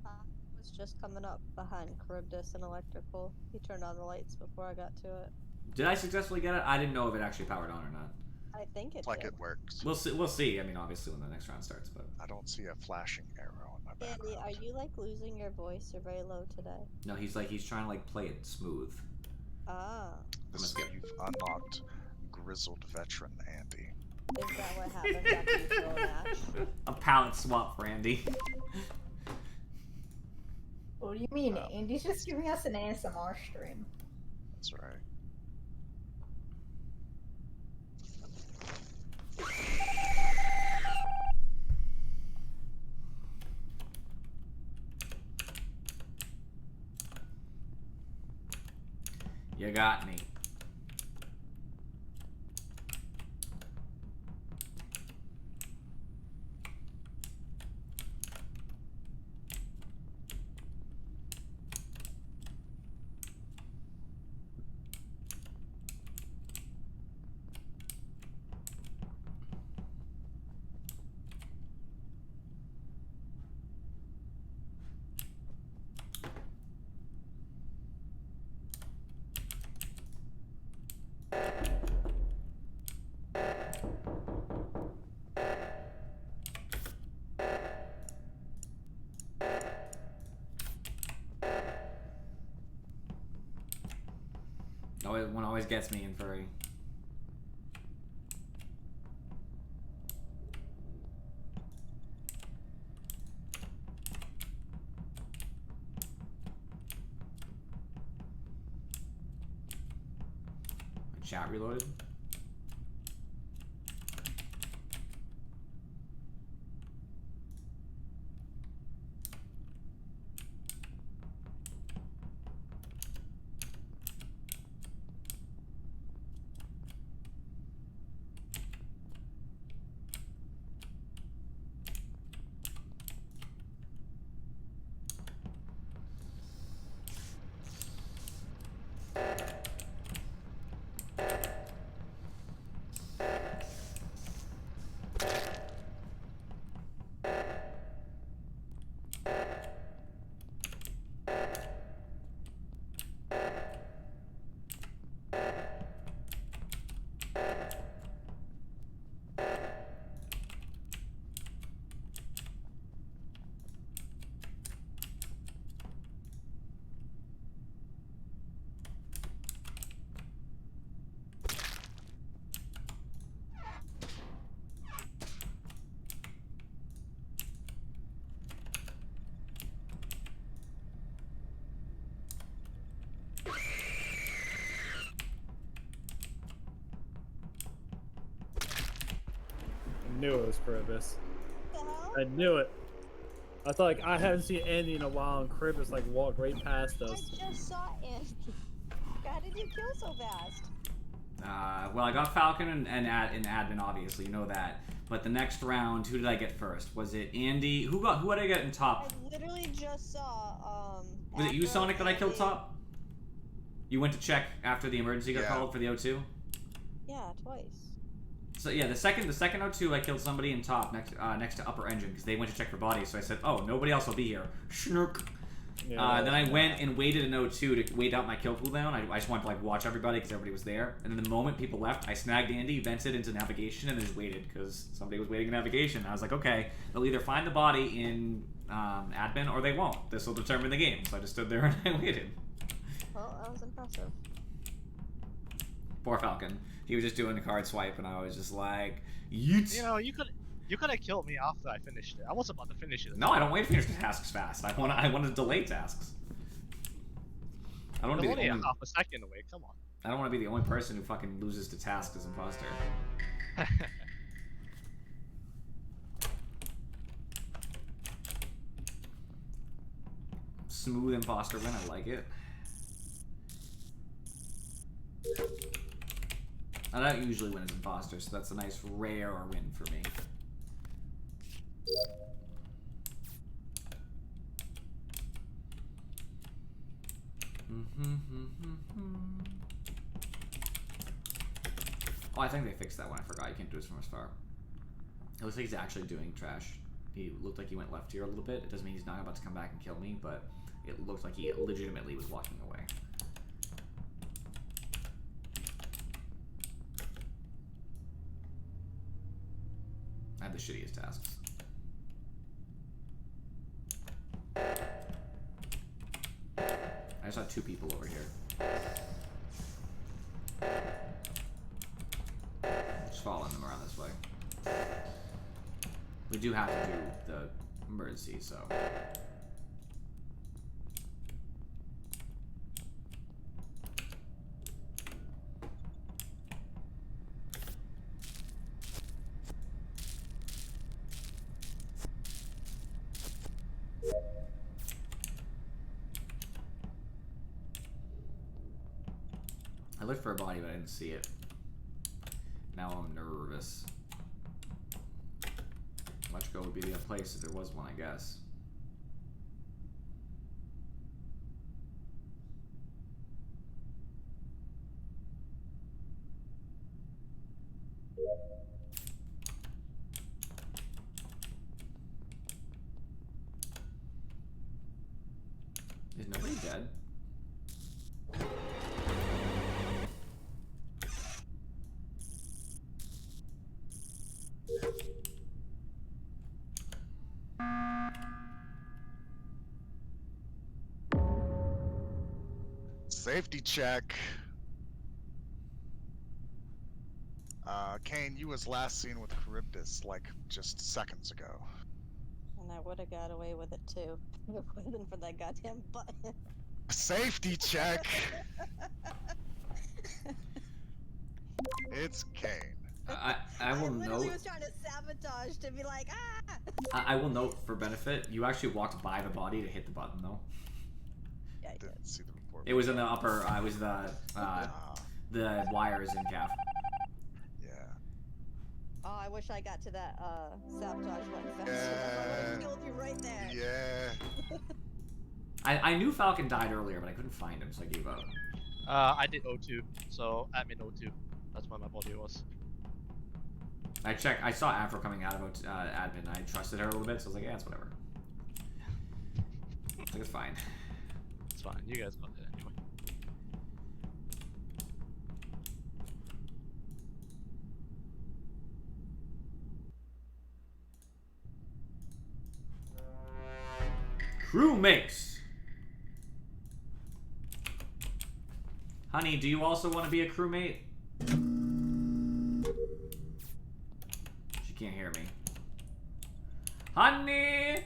I was just coming up behind Charybdis and electrical. He turned on the lights before I got to it. Did I successfully get it? I didn't know if it actually powered on or not. I think it Like did. it works. We'll see. We'll see. I mean, obviously when the next round starts, but I don't see a flashing arrow on my Andy, background. are you like losing your voice? You're very low today. no, he's trying to like play it smooth. Ah, This is skip. you've unlocked grizzled veteran Andy. is that what happens after you throw a match? A palette swap for Andy. What do you mean? Wow. Andy's just giving us an ASMR stream. That's right. You got me. One always gets me in furry. chat reloaded. I knew it was Cribbus. What the hell? I knew it. I thought like I haven't seen Andy in a while, and Cribbus like walked right past I us. just saw Andy. How did you kill so fast? Well, I got Falcon and admin, obviously, you know that. But the next round, who did I get first? Was it Andy? Who did I get in top? I literally just saw Was it you, Afro, Sonic, that I killed Andy- top? You went to check after the emergency got Yeah. called for the O2? Yeah, twice. So yeah, the second O2, I killed somebody in top next to upper engine because they went to check for bodies. So I said, oh, nobody else will be here. Schnurk. Yeah, Then I went and waited in O2 to wait out my kill cooldown. I just wanted to like watch everybody because everybody was there. And then the moment people left, I snagged Andy, vented into navigation, and then just waited because somebody was waiting in navigation. I was like, okay, they'll either find the body in admin or they won't. This will determine the game. So I just stood there and I waited. Well, that was impressive. Poor Falcon. He was just doing a card swipe, and I was just like, yeet. You know, you could have killed me after I finished it. I was about to finish it. No, I don't wait to finish the tasks fast. I want to delay tasks. I don't want to I'm be only the a only. half a second away. Come on. I don't want to be the only person who fucking loses to tasks as imposter. Smooth imposter win. I like it. I don't usually win as imposter, so that's a nice rare win for me. Oh, I think they fixed that one. I forgot. You can't do this from as far. It looks like he's actually doing trash. He looked like he went left here a little bit. It doesn't mean he's not about to come back and kill me, but it looked like he legitimately was walking away. I have the shittiest tasks. I just saw two people over here. Just following them around this way. We do have to do the emergency, so. I looked for a body, but I didn't see it. Now I'm nervous. Electrical would be the place if there was one, I guess. Is nobody dead? Safety check. Kane, you was last seen with Charybdis like just seconds ago. And I would have got away with it too. If it wasn't for that goddamn button. Safety check. It's Kane. I will literally note. was trying to sabotage to be like, ah! I will note for benefit. You actually walked by the body to hit the button though. Yeah, I did. Didn't see the report. It was in the upper. It was the wires in calf. Yeah. Oh, I wish I got to that sabotage button faster. I would have killed you right there. Yeah. I knew Falcon died earlier, but I couldn't find him, so I gave up. I did O2, so admin O2. That's where my body was. I checked. I saw Afro coming out of admin. I trusted her a little bit, so I was like, yeah, it's whatever. It's like, it's fine. It's fine. You guys got it anyway. Crewmates. Honey, do you also want to be a crewmate? She can't hear me. Honey!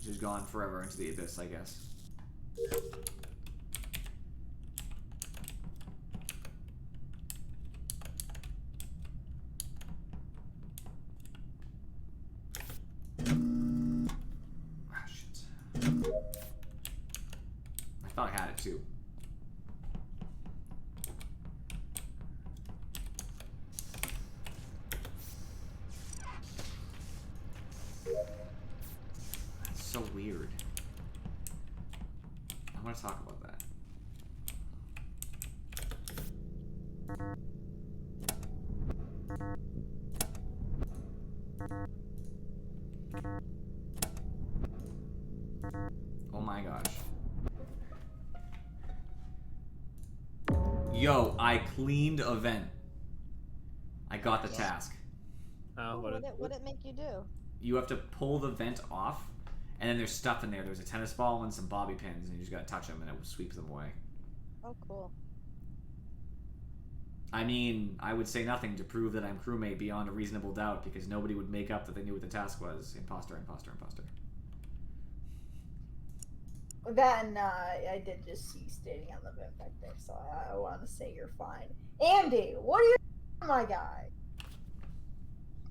She's gone forever into the abyss, I guess. Ah, shit. I thought I had it too. That's so weird. I want to talk about that. Oh my gosh. Yo, I cleaned a vent. I got the task. What'd it make you do? You have to pull the vent off, and then there's stuff in there. There's a tennis ball and some bobby pins, and you just gotta touch them, and it sweeps them away. Oh, cool. I mean, I would say nothing to prove that I'm crewmate beyond a reasonable doubt, because nobody would make up that they knew what the task was. Imposter, imposter, imposter. Then I did just see you standing on the vent back there, so I want to say you're fine. Andy, what are you doing, my guy?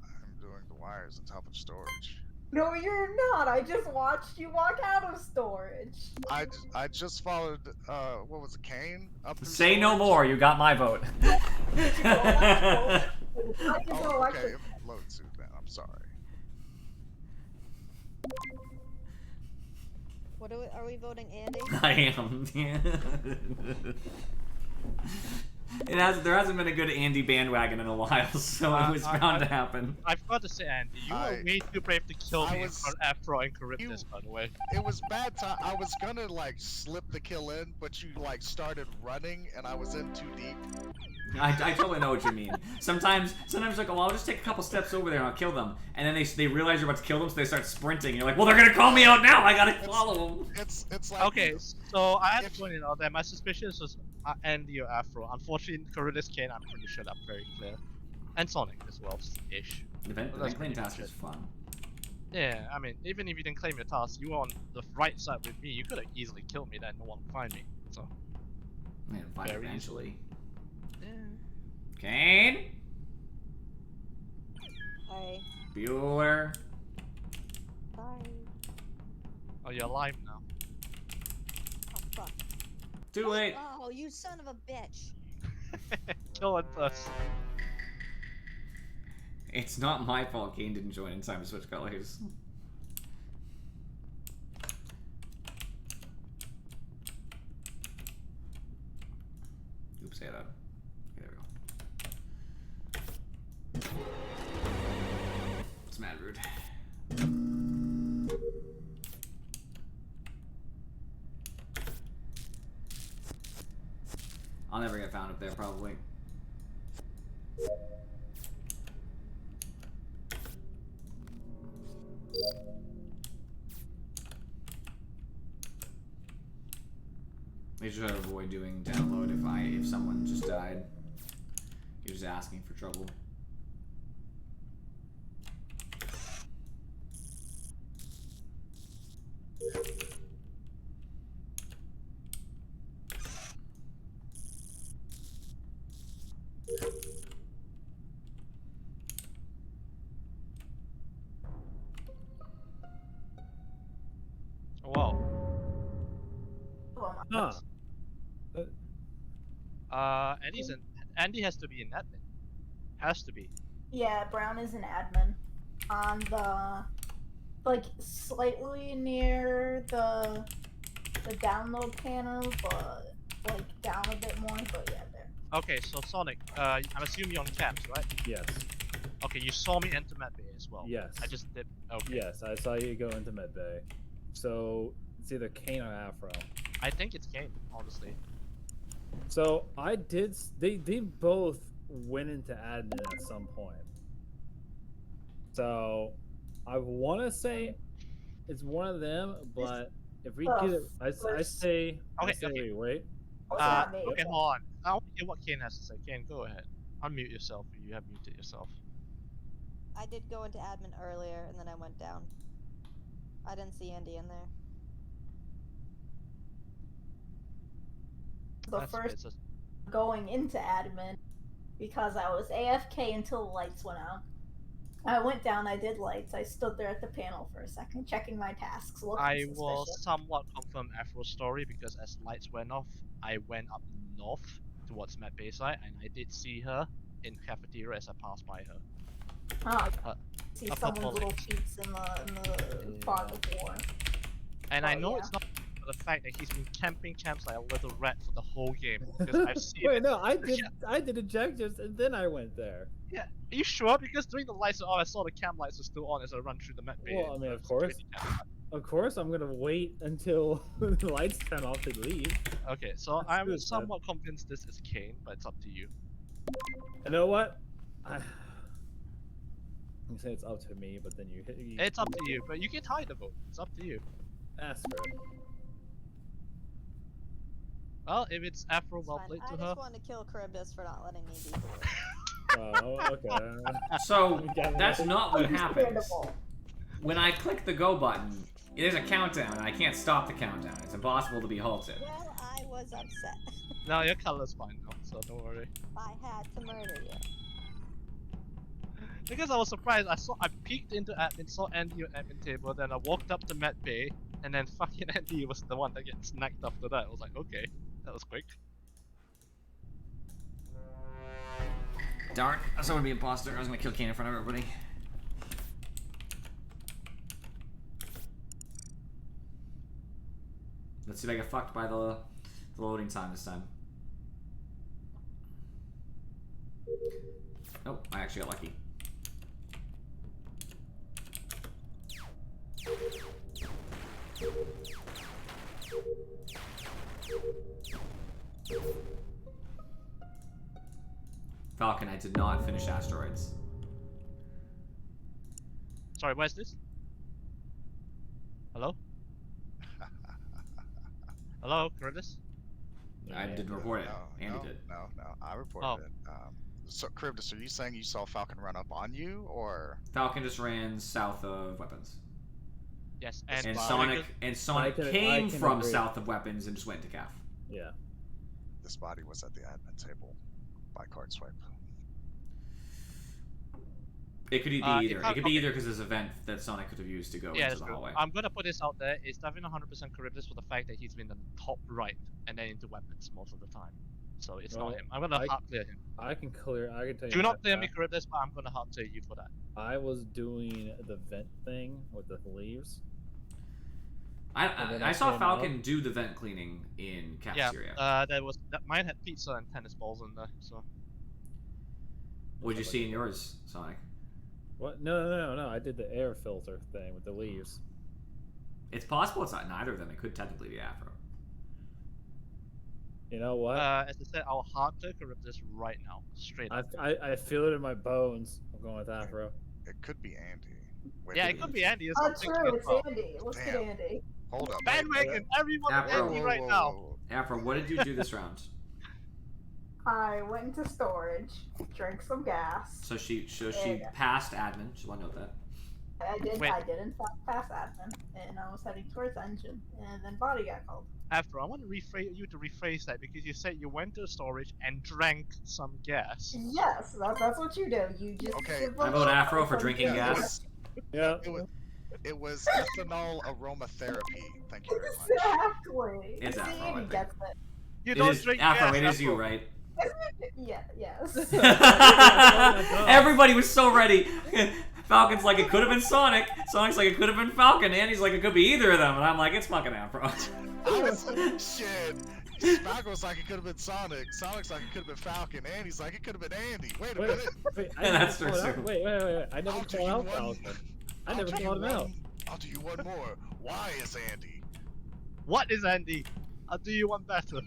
I'm doing the wires on top of storage. No, you're not. I just watched you walk out of storage. I just followed what was it, Kane? Up through Say no storage? more, you got my vote. I just Oh, okay. electric. Load suit then. I'm sorry. What are we voting, Andy? I am. There hasn't been a good Andy bandwagon in a while, so it was bound to happen. I forgot to say, Andy, you were way too brave to kill I me was- for Afro and Charybdis, by the way. It was bad time. I was gonna like slip the kill in, but you like started running, and I was in too deep. I totally know what you mean. Sometimes like, oh, I'll just take a couple steps over there and I'll kill them. And then they realize you're about to kill them, so they start sprinting. And you're like, well, they're gonna call me out now. I gotta follow them. It's like Okay, so I had If- to point it out that my suspicions was Andy or Afro. Unfortunately, Charybdis Kane, I'm pretty sure that's very clear. And Sonic as well, ish. The vent That's clean pretty task much is it. fun. Yeah, I mean, even if you didn't claim your task, you were on the right side with me. You could have easily killed me, then no one would find me. So, Man, fight Very eventually. yeah. Kane? Hi. Bueller? Bye. Oh, you're alive now. Oh, fuck. Too late. Oh, you son of a bitch. Kill it first. It's not my fault Kane didn't join in time to switch colors. Oops, say that. Okay, there we go. It's mad rude. I'll never get found up there, probably. Make sure to avoid doing download if someone just died. You're just asking for trouble. Huh. Andy has to be an admin. Has to be. Yeah, Brown is an admin on the like slightly near the download panel, but like down a bit more. But yeah, there. Okay, so Sonic, I'm assuming you're on caps, right? Yes. Okay, you saw me enter Med Bay as well. Yes. I just did. Okay. Yes, I saw you go into medbay. So it's either Kane or Afro. I think it's Kane, honestly. So I did. They both went into admin at some point. So I want to say it's one of them, but if we get it, I say. Okay, I say okay. we wait. It's not me. Okay, hold on. I want to hear what Kane has to say. Kane, go ahead. Unmute yourself. You have muted yourself. I did go into admin earlier, and then I went down. I didn't see Andy in there. The That's first it's just- going into admin because I was AFK until the lights went out. I went down, I did lights, I stood there at the panel for a second, checking my tasks, looking I will suspicious. somewhat confirm Afro's story because as lights went off, I went up north towards Med Bay side and I did see her in cafeteria as I passed by her. Oh, Uh, see a someone's couple- little cheeks in the fog of war. And I Oh, know yeah. it's not for the fact that he's been camping camps like a little rat for the whole game because I've seen Wait, it. no, I did objectives and then I went there. Yeah, are you sure? Because during the lights were off, I saw the camp lights were still on as I run through the Med Bay. Well, I and mean, the of course. security camp. Of course, I'm gonna wait until the lights turn off to leave. Okay, so Let's do I'm it, man. somewhat convinced this is Kane, but it's up to you. You know what? You say it's up to me, but then you hit. It's up to you, but you can tie the vote. It's up to you. Ask her. Well, if it's Afro, It's well fine. played I to just her. wanted to kill Charybdis for not letting me be. Oh, okay. So Yeah, that's not what happens. Understandable. When I click the go button, there's a countdown, and I can't stop the countdown. It's impossible to be halted. Well, I was upset. No, your color's fine now, so don't worry. I had to murder you. Because I was surprised, I peeked into admin, saw Andy on admin table, then I walked up to Med Bay, and then fucking Andy was the one that gets snagged after that. I was like, okay, that was quick. Darn, I was gonna be imposter. I was gonna kill Kane in front of everybody. Let's see if I get fucked by the loading time this time. Nope, I actually got lucky. Falcon, I did not finish Asteroids. Sorry, where's this? Hello? Hello, Curtis? I didn't report it. Andy did. No, I reported Oh. it. So, Charybdis, are you saying you saw Falcon run up on you, or Falcon just ran south of weapons. Yes, And Because- Sonic I came can from agree. south of weapons and just went to CAF. Yeah. this body was at the admin table by card swipe? It could be If either. I- It could be either because there's a vent that Sonic could have used to go Yeah, into that's the true. hallway. I'm gonna put this out there. It's definitely 100% Charybdis for the fact that he's been in the top right and then into weapons most of the time. So it's Well, not him. I'm gonna I- hard clear him. I can tell you. Do not that, clear me Charybdis, but I'm gonna hard clear you for that. I was doing the vent thing with the leaves. and then I I saw came Falcon do the vent cleaning in cafeteria. Mine had pizza and tennis balls in there. So What'd you see in yours, Sonic? What? No. I did the air filter thing with the leaves. It's possible it's not neither of them. It could technically be Afro. You know what? as I said, I'll hard clear Charybdis right now, straight up. I feel it in my bones. I'm going with Afro. It could be Andy. Wait, Yeah, wait, it could be Andy. It's Oh, something true. as It's well. Andy. Let's get Damn. Andy. Hold up. Bandwagon, everyone with Afro. Andy right now. Afro, what did you do this round? I went into storage, drank some gas. So she Yeah. passed admin. Just want to note that. I did. Wait. I did in fact pass admin, and I was heading towards engine, and then body got called. After, I want to rephrase that because you said you went to storage and drank some gas. Yes, that's what you do. You just. Okay. give I them vote shit Afro for from drinking the- gas. Yeah. It was ethanol aromatherapy. Thank you very much. Exactly. It's See, Afro, I he think. gets it. You It don't is drink Afro. gas, It is you, Afro. right? Yeah, yes. Everybody was so ready. Falcon's like it could have been Sonic. Sonic's like it could have been Falcon. Andy's like it could be either of them. And I'm like it's fucking Afro. I was shit. Falcon was like it could have been Sonic. Sonic's like it could have been Falcon. Andy's like it could have been Andy. Wait a minute. Wait, I That's never true, called out- too. Wait. I never I'll do called you out one- Falcon. I I'll never do you called him out. one- I'll do you one more. Why is Andy? What is Andy? I'll do you one better.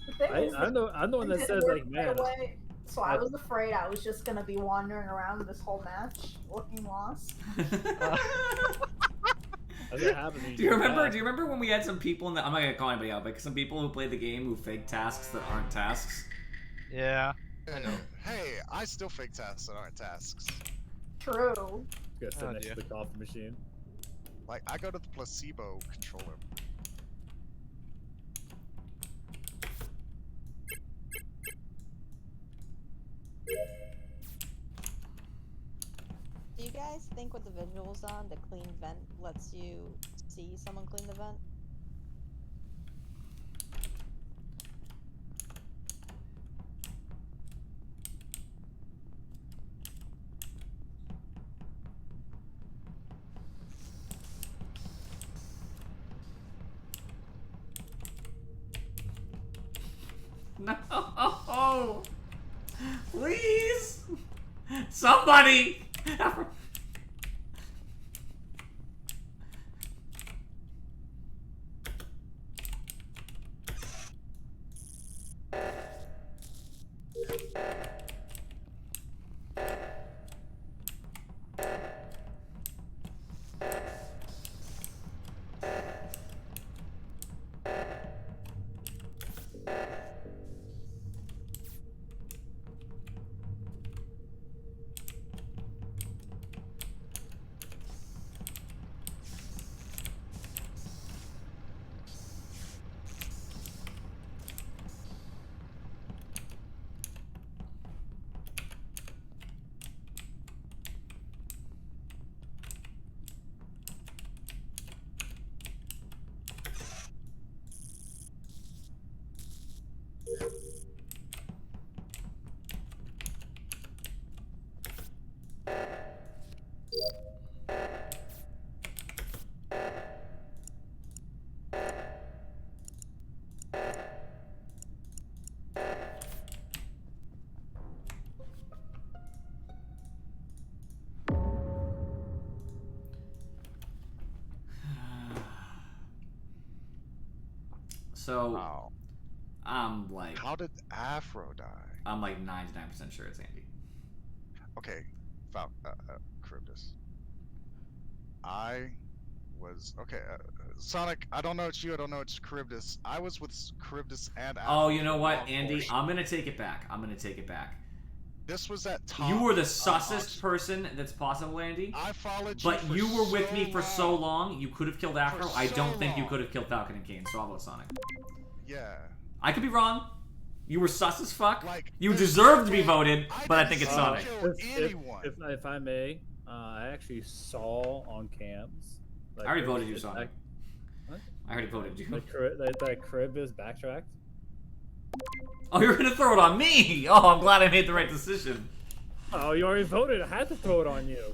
The thing is, I'm the one that didn't said work like, right man, away, so I was afraid I was just gonna be wandering around this whole match, looking lost. that's what happens. when Do you remember? die. Do you remember when we had some people in the? I'm not gonna call anybody out, but some people who play the game who fake tasks that aren't tasks. Yeah. I know. Hey, I still fake tasks that aren't tasks. True. Go sit Oh, next dear. to the coffee machine. Like I go to the placebo controller. Do you guys think with the visuals on, the clean vent lets you see someone clean the vent? No, please, somebody. So Wow. I'm like How did Afro die? I'm like 99% sure it's Andy. Okay, Charybdis. I was okay. Sonic, I don't know it's you. I don't know it's Charybdis. I was with Charybdis and Afro. Oh, you know for a what, long Andy? portion. I'm gonna take it back. This was at top. You were the of sussest Ox- person that's possible, Andy. I followed you. But for you were with me for so long. long, you could have killed Afro. For I so don't think you long. could have killed Falcon and Kane, so I'll vote Sonic. Yeah. I could be wrong. You were sus as fuck. Like You there's deserve no to be way- voted, but I think it's didn't Sonic. kill anyone. If I may, I actually saw on cams. I already voted you, that- Sonic. I already voted you. That crib is backtracked. Oh, you're gonna throw it on me! Oh, I'm glad I made the right decision. Oh, you already voted. I had to throw it on you.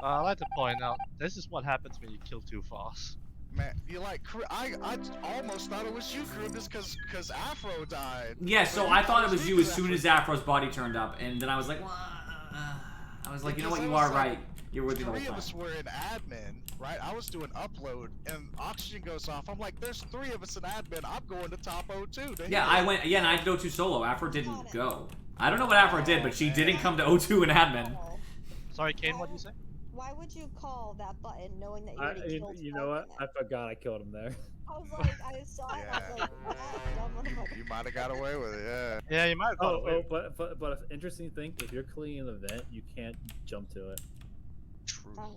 I'd like to point out, this is what happens when you kill too fast. Man, you're like I almost thought it was you, Charybdis, because Afro died. Yeah, so But I thought it was you as because soon as Afro's body turned up, and then I was like, well, I was like, you know what, Because you I are was like, right. You're with me the whole Three of time. us were in admin, right? I was doing upload, and oxygen goes off. I'm like, there's 3 of us in admin. I'm going to top O2. to Yeah, hit I it. went. Yeah, and I had to go to solo. Afro didn't go. I don't know what Afro did, but she didn't come to O2 and admin. Oh, Sorry, Kane, what do you say? why would you call that button knowing that you I, already killed you know what? Falcon? I forgot I killed him there. I was like, I saw it, I was like, that dumb motherfucker. You might have got away with it, yeah. Yeah, you might have got away. But an interesting thing, if you're cleaning the vent, you can't jump to it. True. Oh.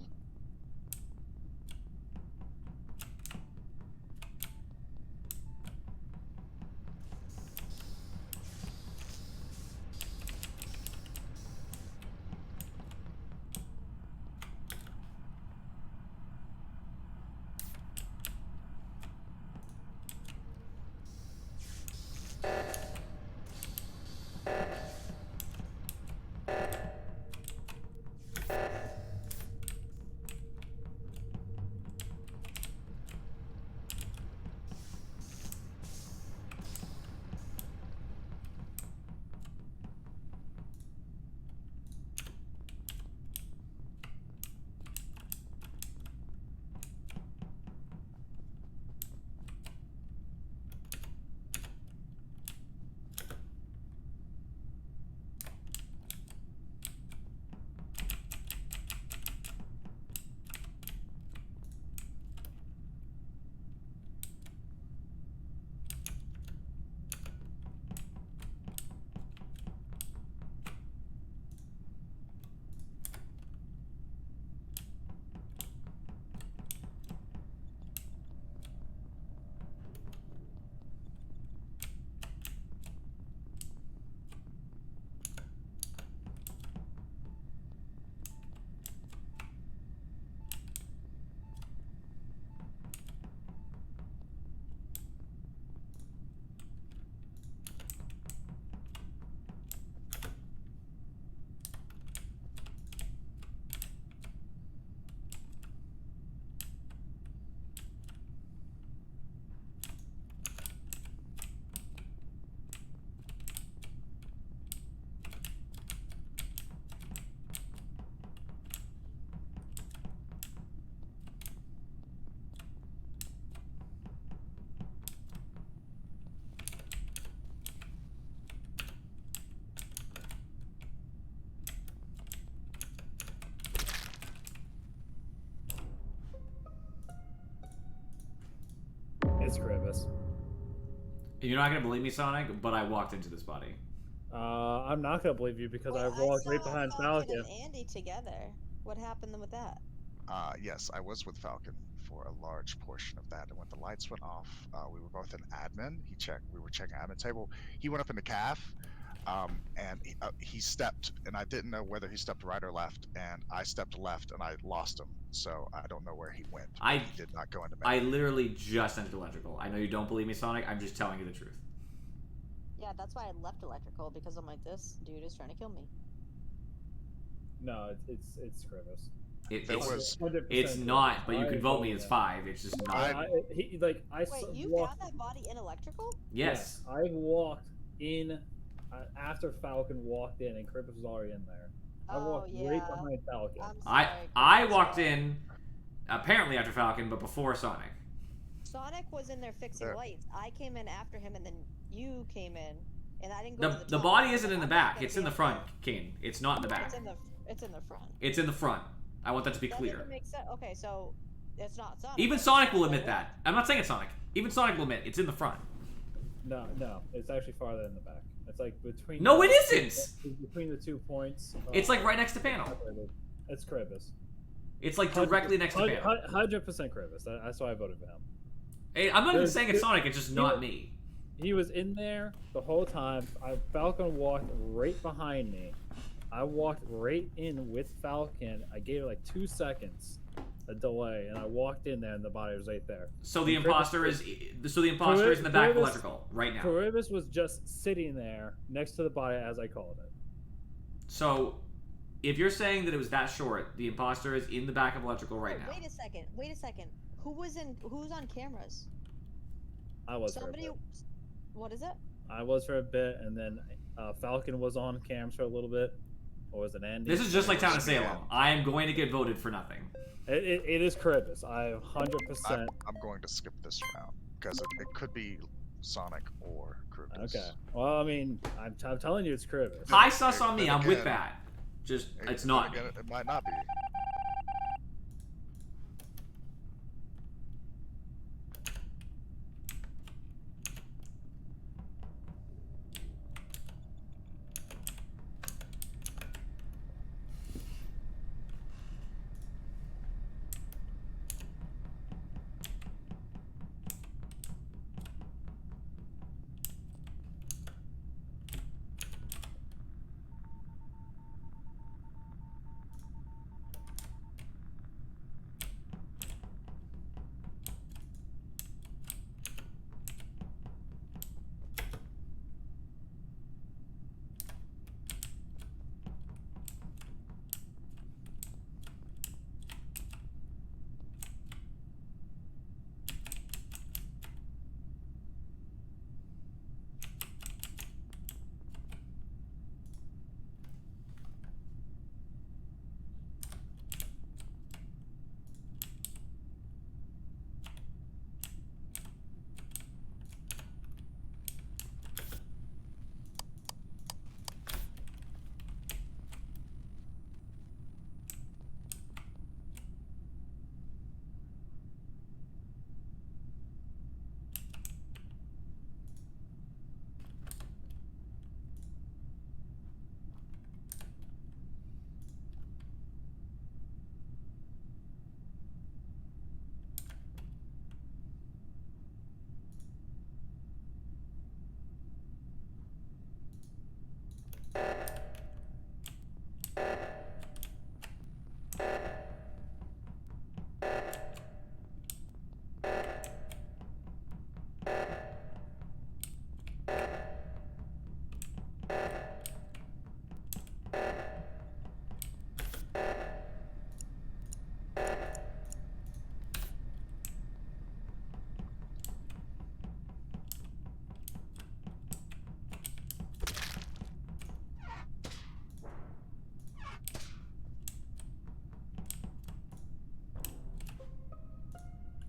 it's Kribus. You're not gonna believe me, Sonic, but I walked into this body. I'm not gonna believe you because Wait, I walked right saw behind Falcon Falcon. and Andy together. What happened with that? Yes, I was with Falcon for a large portion of that, and when the lights went off, we were both in admin. We were checking admin table. He went up in the calf, and he stepped, and I didn't know whether he stepped right or left, and I stepped left, and I lost him. So I don't know where he went. I- He did not go into. I literally just entered electrical. I know you don't believe me, Sonic. I'm just telling you the truth. Yeah, that's why I left electrical because I'm like, this dude is trying to kill me. No, it's Kribus. There was- 100% It's Kribus. not, but you I can vote me voted as him. 5. It's just not. I- Wait, you walked, found that body in electrical? Yes. I walked in after Falcon walked in, and Kribus was already in there. I Oh, walked yeah. right behind Falcon. I'm I sorry, I Chris, walked sorry. in apparently after Falcon, but before Sonic. Sonic was in there fixing There. lights. I came in after him, and then you came in, and I didn't go to The the top. body I isn't was in the like, I'm not back. gonna It's be in the up front, there. Kane. It's not in the back. It's in the front. It's in the front. I want that to be That clear. doesn't make sense. Okay, so it's not Sonic. Even then. Sonic will So admit what? that. I'm not saying it's Sonic. Even Sonic will admit it's in the front. No, it's actually farther in the back. It's like between. No, it the- isn't! It's between the 2 points. It's like right next to panel. It's Kribus. It's like directly next to panel. 100% Kribus. That's why I voted for him. Hey, I'm not even There's- saying it's Sonic. It's just not me. He was in there the whole time. Falcon walked right behind me. I walked right in with Falcon. I gave it like 2 seconds, a delay, and I walked in there, and the body was right there. So the And imposter is in the back of Kribus- electrical right now. Kribus was just sitting there next to the body as I called it. So if you're saying that it was that short, the imposter is in the back of electrical right now. Wait a second. Who's on cameras? I was Somebody. for a bit. What is it? I was for a bit, and then Falcon was on cams for a little bit. Or was it Andy? This is just like Town of Salem. I am going to get voted for nothing. It is Kribus. I 100%. I'm going to skip this round because it could be Sonic or Kribus. Okay. Well, I mean, I'm telling you, it's Kribus. High sus on me. Then I'm with again- that. Just it's Then not me. again, it might not be.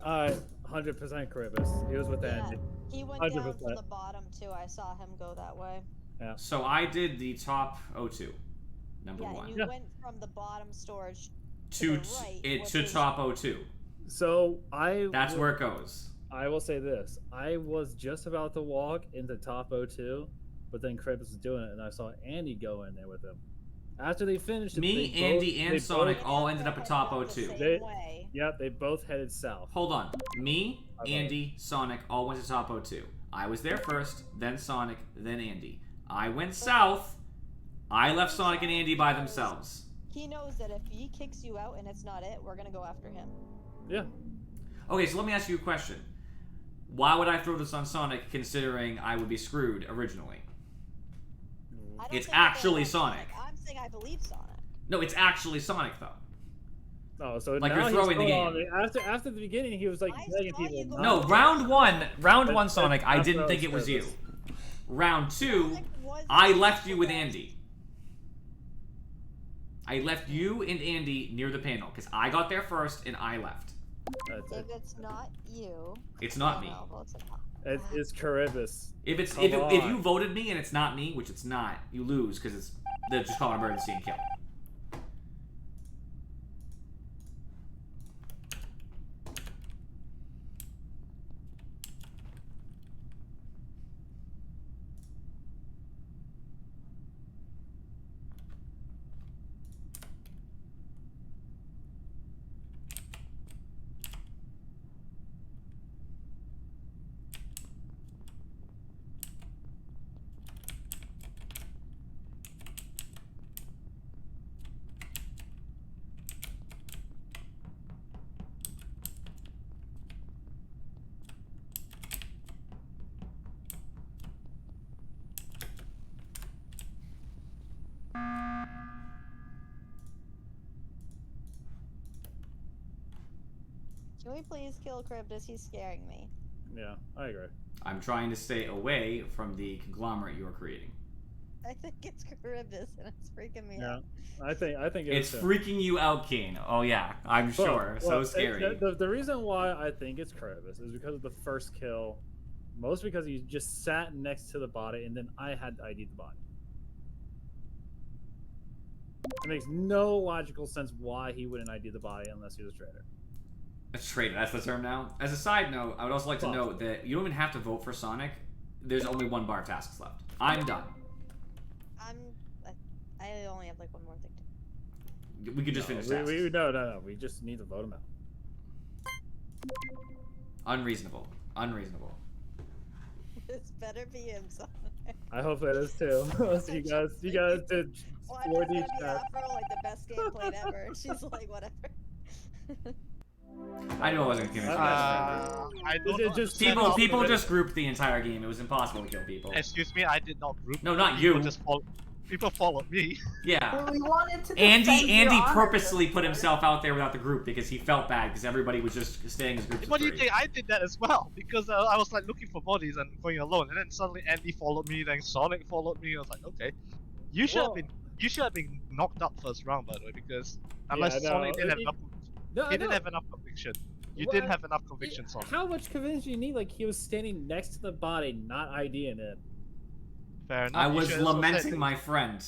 I 100% Kribus. He was with Yeah. Andy. He went down from 100%. the bottom too. I saw him go that way. So I did the top O2, number Yeah, one, and you went from the bottom storage to the right, it which to is- top O2. So I. That's wa- where it goes. I will say this: I was just about to walk into top 02, but then Krampus was doing it, and I saw Andy go in there with him. After they finished, Me, they Andy, both, and they Sonic Both, all ended up at top Went the 02. same They- way. yep, they both headed south. Hold on. Me, I vote. Andy, Sonic all went to top 02. I was there first, then Sonic, then Andy. I went south. I left Sonic and Andy by themselves. He knows that if he kicks you out and it's not it, we're gonna go after him. Yeah. Okay, so let me ask you a question. Why would I throw this on Sonic considering I would be screwed originally? I don't It's think we're gonna actually go Sonic. I'm saying I believe Sonic. No, it's actually Sonic though. Oh, so Like, now you're he's throwing the going game. on. After the beginning, he was like I begging saw people. you go not No, to- round one, Sonic, I that's didn't what think I it was was you. nervous. Round two, Sonic was I the left you with best. Andy. I left you and Andy near the panel because I got there first and I left. That's If it. it's not you, It's not I me. know, well, it's not. It's Charybdis. If Come if on. you voted me and it's not me, which it's not, you lose because it's they'll just call an emergency and kill. Can we please kill Charybdis? He's scaring me. Yeah, I agree. I'm trying to stay away from the conglomerate you're creating. I think it's Charybdis and it's freaking me Yeah, out. I think It's too. freaking you out, Kane. Oh yeah, I'm sure. So scary. The reason why I think it's Kravis is because of the first kill, mostly because he just sat next to the body, and then I had to ID the body. It makes no logical sense why he wouldn't ID the body unless he was a traitor. A traitor, that's the term now. As a side note, I would also like to note that you don't even have to vote for Sonic. There's only one bar of tasks left. I'm done. I only have like one more thing to We could just finish tasks. No. We just need to vote him out. Unreasonable. Unreasonable. This better be him, Sonic. I hope that is too. So you guys did Why 4 does D that be chat. Afro like the best game played ever? And she's like, whatever. I knew I wasn't gonna convince you guys. I don't It know. just- People just grouped the entire game. It was impossible to kill people. Excuse me, I did not group. No, not People you. Just people followed me. Yeah. We wanted to defend Andy your honor, purposely put Christopher. himself out there without the group because he felt bad because everybody was just staying as groups of What do you three. think? I did that as well because I was like looking for bodies and going alone, and then suddenly Andy followed me, then Sonic followed me. I was like, okay, you should have been knocked out first round, by the way, because unless no, Sonic didn't have he- enough, No, he didn't no. have enough conviction. You Well, didn't have enough conviction, Sonic. How much convincing do you need? Like, he was standing next to the body, not IDing it. Fair enough. I you was should also lamenting said- my friend.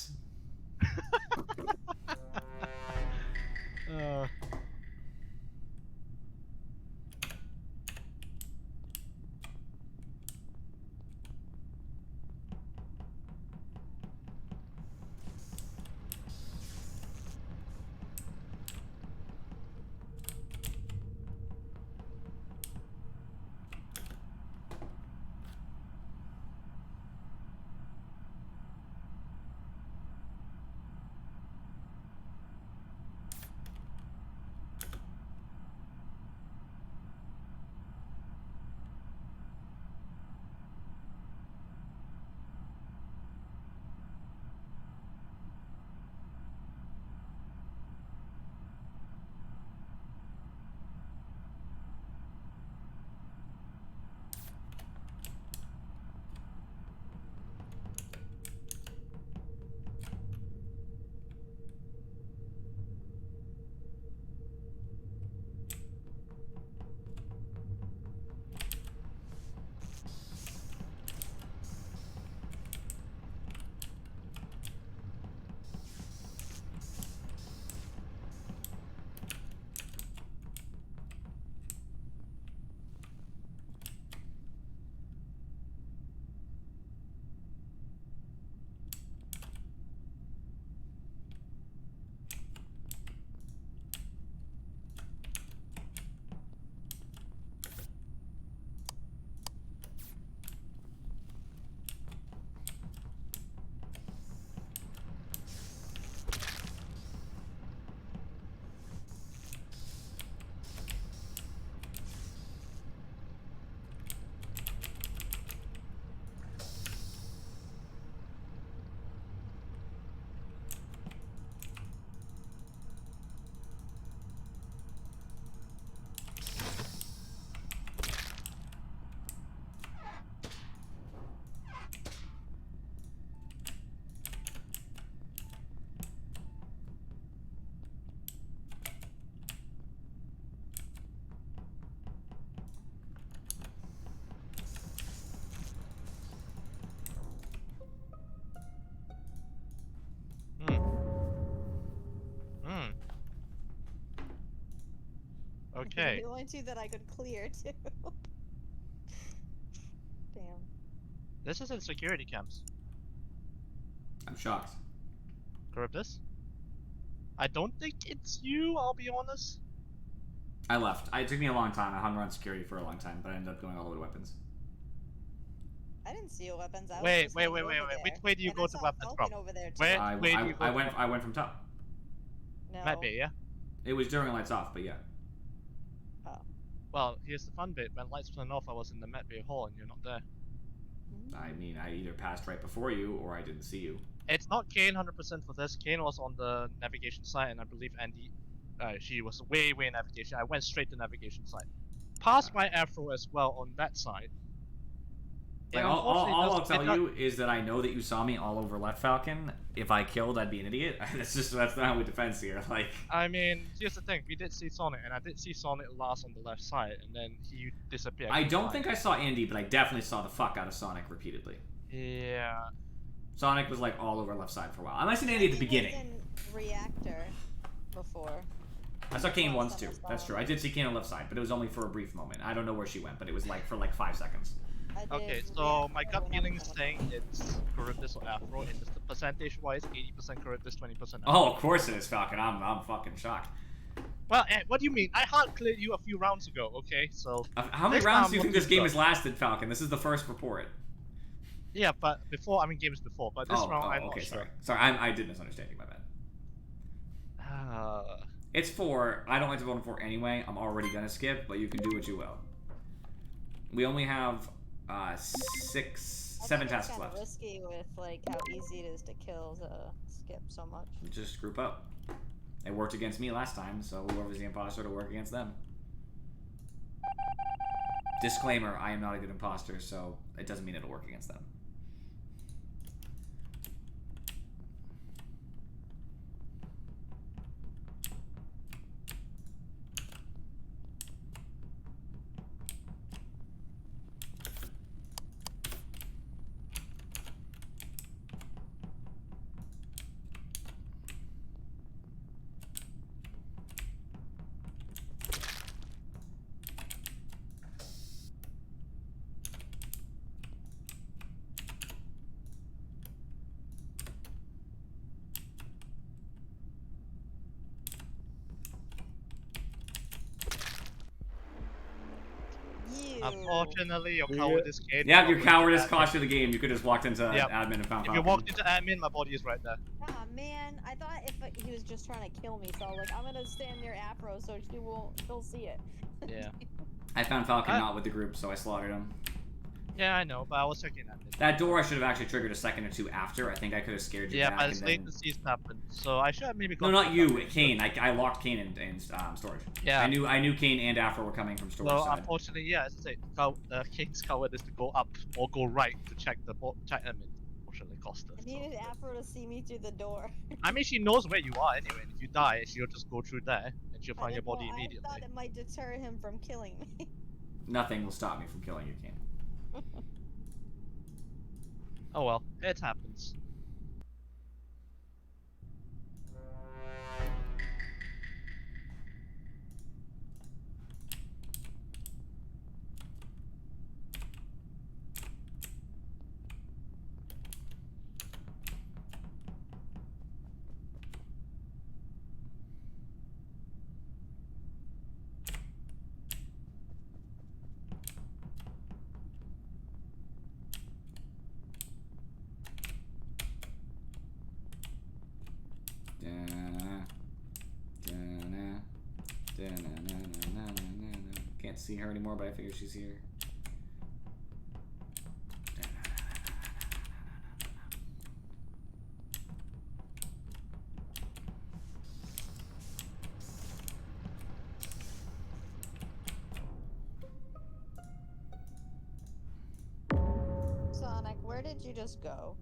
Okay. The only two that I could clear too. Damn. This is in security camps. I'm shocked. Charybdis? I don't think it's you, I'll be honest. I left. It took me a long time. I hung around security for a long time, but I ended up going all the way to weapons. I didn't see your weapons. I was Wait, just wait, hanging wait, over wait, wait. there. Which way do you And go I to saw weapons Falcon from? over there too. Where- I, where do I, you go I to went. I went from top. No. Med bay, yeah? It was during lights off, but yeah. Well, here's the fun bit. When lights turned off, I was in the med bay hall and you're not there. I mean, I either passed right before you or I didn't see you. It's not Kane 100% for this. Kane was on the navigation side, and I believe Andy, she was way navigation. I went straight to navigation side. Passed my Afro as well on that side. Like, And all I'll unfortunately, tell you is that I know that you saw me all over left Falcon. If I killed, I'd be an idiot. That's not how we defense here. Like, I mean, here's the thing. We did see Sonic, and I did see Sonic last on the left side, and then he disappeared. I don't think I saw Andy, but I definitely saw the fuck out of Sonic repeatedly. Yeah. Sonic was like all over left side for a while. I might have seen Andy at the beginning. I was in reactor before. I saw Kane once Last too. time I saw That's him. true. I did see Kane on the left side, but it was only for a brief moment. I don't know where she went, but it was like for like 5 seconds. I did Okay, so reactor my gut when I feeling was is on the- saying it's Charybdis or Afro, and just the percentage-wise, 80% Charybdis, 20% Afro. Oh, of course it is Falcon. I'm fucking shocked. Well, what do you mean? I hard cleared you a few rounds ago, okay? So How many Next rounds time, do you think look this game this has lasted, Falcon? This is the first report. yeah, but before, I mean games before, but this round I'm okay, not sorry. sure. Sorry, I did misunderstand you. My bad. It's 4. I don't like to vote on 4 anyway. I'm already gonna skip, but you can do what you will. We only have 6, 7 I think tasks it's left. kinda risky with like how easy it is to kill to skip so much. Just group up. It worked against me last time, so whoever's the imposter to work against them. Disclaimer: I am not a good imposter, so it doesn't mean it'll work against them. You. Unfortunately, your Yeah. cowardice Kane. Yeah, your Not cowardice really cost you the game. You could have just walked into Yep. admin and found If you Falcon. walked into admin, my body is right there. Ah man, I thought if he was just trying to kill me, so I was like, I'm gonna stand near Afro so she'll see it. Yeah. I found Falcon I- not with the group, so I slaughtered him. Yeah, I know, but I was checking admin. That door I should have actually triggered a second or two after. I think I could have scared you Yeah, back but and it's then... latencies happened, so I should have maybe No, gone. not you, Kane. I locked Kane in storage. Yeah. I knew Kane and Afro were coming from storage Well, side. unfortunately, yeah, as I say, Kane's coward is to go up or go right to check check admin. Unfortunately, cost I us. needed Afro to see me through the door. I mean, she knows where you are anyway. And if you die, she'll just go through there and she'll I find your didn't know- body I immediately. thought it might deter him from killing me. Nothing will stop me from killing you, Kane. Oh well, it happens. Can't see her anymore, but I figure she's here. Sonic, where did you just go?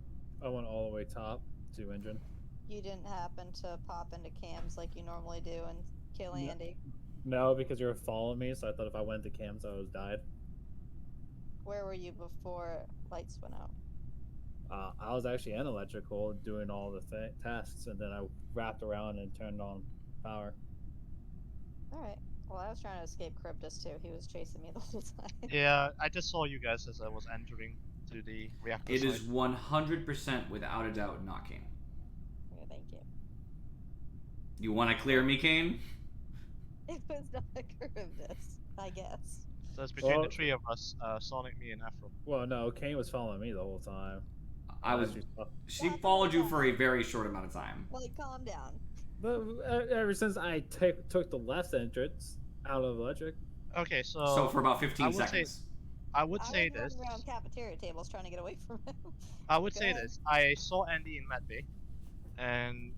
I went all the way top to engine. You didn't happen to pop into cams like you normally do and kill No. Andy. No, because you were following me, so I thought if I went to cams, I was died. Where were you before lights went out? I was actually in electrical doing all the tasks, and then I wrapped around and turned on power. Alright. Well, I was trying to escape Cryptus too. He was chasing me the whole time. Yeah, I just saw you guys as I was entering to the reactor It site. is 100% without a doubt not Kane. Yeah, thank you. You want to clear me, Kane? It was not Cryptus, I guess. So it's between Well- the three of us, Sonic, me, and Afro. Well, no, Kane was following me the whole time. I was. Actually, She followed you for a very short amount of time. Like, calm down. But ever since I took the left entrance out of electric, Okay, so So for about 15 I would say- seconds. I would I say was this. running around cafeteria tables trying to get away from him. I would Go say ahead. this. I saw Andy in Medbay, and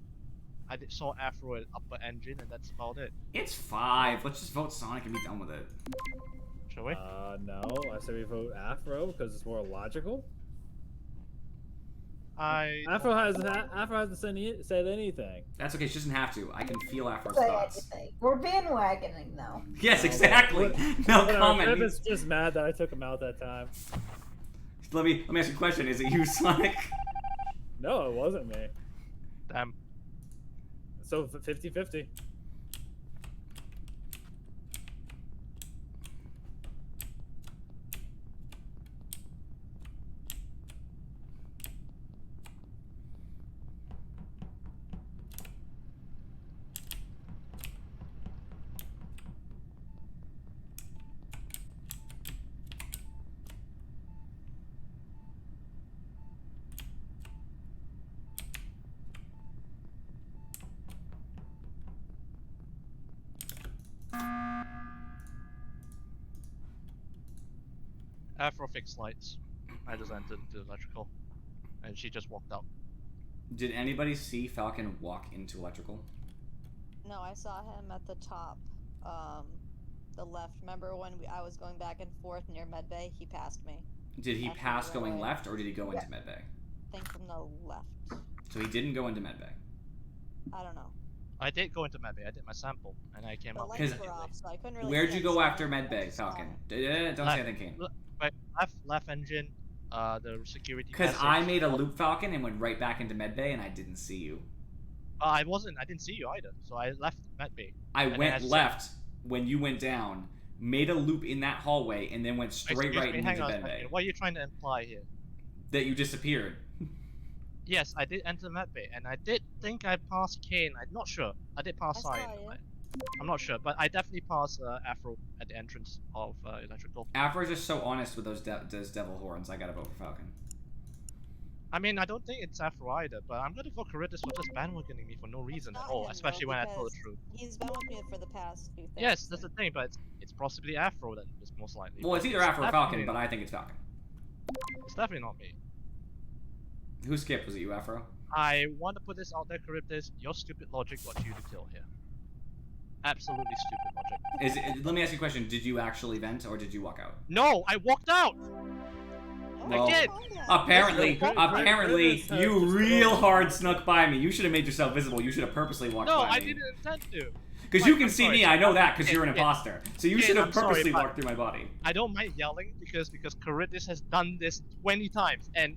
saw Afro at Upper Engine, and that's about it. It's 5. Let's just vote Sonic and be done with it. Shall we? no, I say we vote Afro because it's more logical. Afro hasn't said anything. That's okay. She doesn't have to. I can feel Afro's Say thoughts. anything. We're bandwagoning though. Yes, exactly. No Whatever, comment. Evan's just mad that I took him out that time. Let me ask you a question. Is it you, Sonic? No, it wasn't me. Damn. So 50-50. Afro fixed lights. I just entered the electrical, and she just walked out. Did anybody see Falcon walk into electrical? No, I saw him at the top, the left. Remember when I was going back and forth near Medbay? He passed me. Did he After pass the going runway. left, or did he go into Medbay? I think from the left. So he didn't go into Medbay. I don't know. I did go into Medbay. I did my sample, and I came The out. lights were immediately. off, so I couldn't really. Where'd see you go inside. after I Medbay, just saw Falcon? him. Don't say anything, Kane. Right, left engine. The security. Because message. I made a loop Falcon and went right back into Medbay, and I didn't see you. I didn't see you either, so I left Medbay. I And went I said- left when you went down, made a loop in that hallway, and then went straight Excuse right me, into hang on a Medbay. second. What are you trying to imply here? That you disappeared. Yes, I did enter Medbay, and I did think I passed Kane. I'm not sure. I did pass I saw Cyan. you. I'm not sure, but I definitely passed Afro at the entrance of electrical. Afro's just so honest with those devil horns. I gotta vote for Falcon. I mean, I don't think it's Afro either, but I'm gonna vote Caritas for just bandwagoning me for no reason at not all, him, especially though, when I told the because- truth. He's been with me for the past few things. Yes, that's the thing, but it's possibly Afro that is most likely. Well, but it's either Afro or Falcon, definitely but not- I think it's Falcon. it's definitely not me. Who skipped? Was it you, Afro? I want to put this out there, Charybdis. Your stupid logic got you to kill here. Absolutely stupid logic. Let me ask you a question. Did you actually vent, or did you walk out? No, I walked out. Oh, Well, did. calm down. Apparently, Chris- apparently, Chris has you just real gone- hard snuck by me. You should have made yourself visible. You should have purposely walked No, by I me. didn't intend to. Because you Like, can I'm see sorry, me. I know that because Kid, you're an kid. imposter. So you Kid, should have I'm sorry, purposely but- walked through my body. I don't mind yelling because Charybdis has done this 20 times, and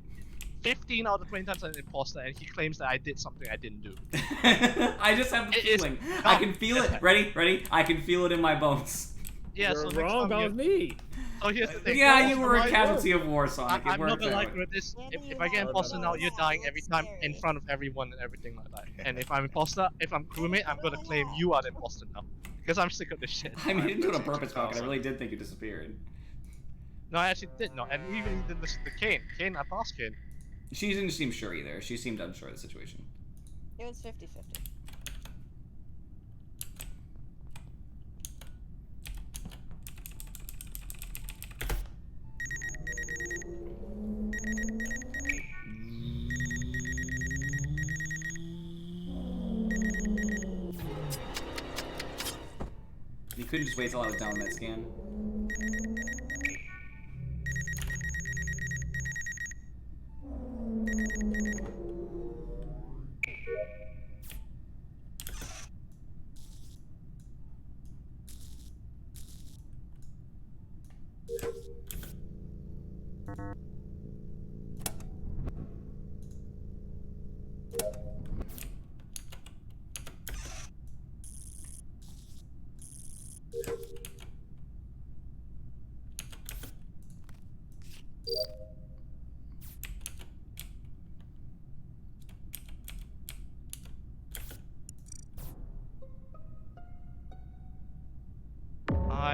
15 out of 20 times I'm an imposter, and he claims that I did something I didn't do. I just have the It is feeling. I can feel it. not. Ready? I can feel it in my bones. Yeah, You're so next wrong time about me. So here's the thing. Yeah, no, you so were a my- casualty of war, Sonic. It I'm not worked gonna lie, out. Charybdis. Maybe If you I get have imposter to now, know you're that dying it's every time in scary. front of everyone and everything like that. And if I'm imposter, if I'm crewmate, I'm gonna claim you are the imposter now. Because I'm sick of this shit. I mean, you didn't do it on That's purpose, Falcon. I awesome. really did think you disappeared. No, I actually did not. And even the Kane. Kane, I passed Kane. She didn't seem sure either. She seemed unsure of the situation. It was 50-50. You couldn't just wait till I was down med scan.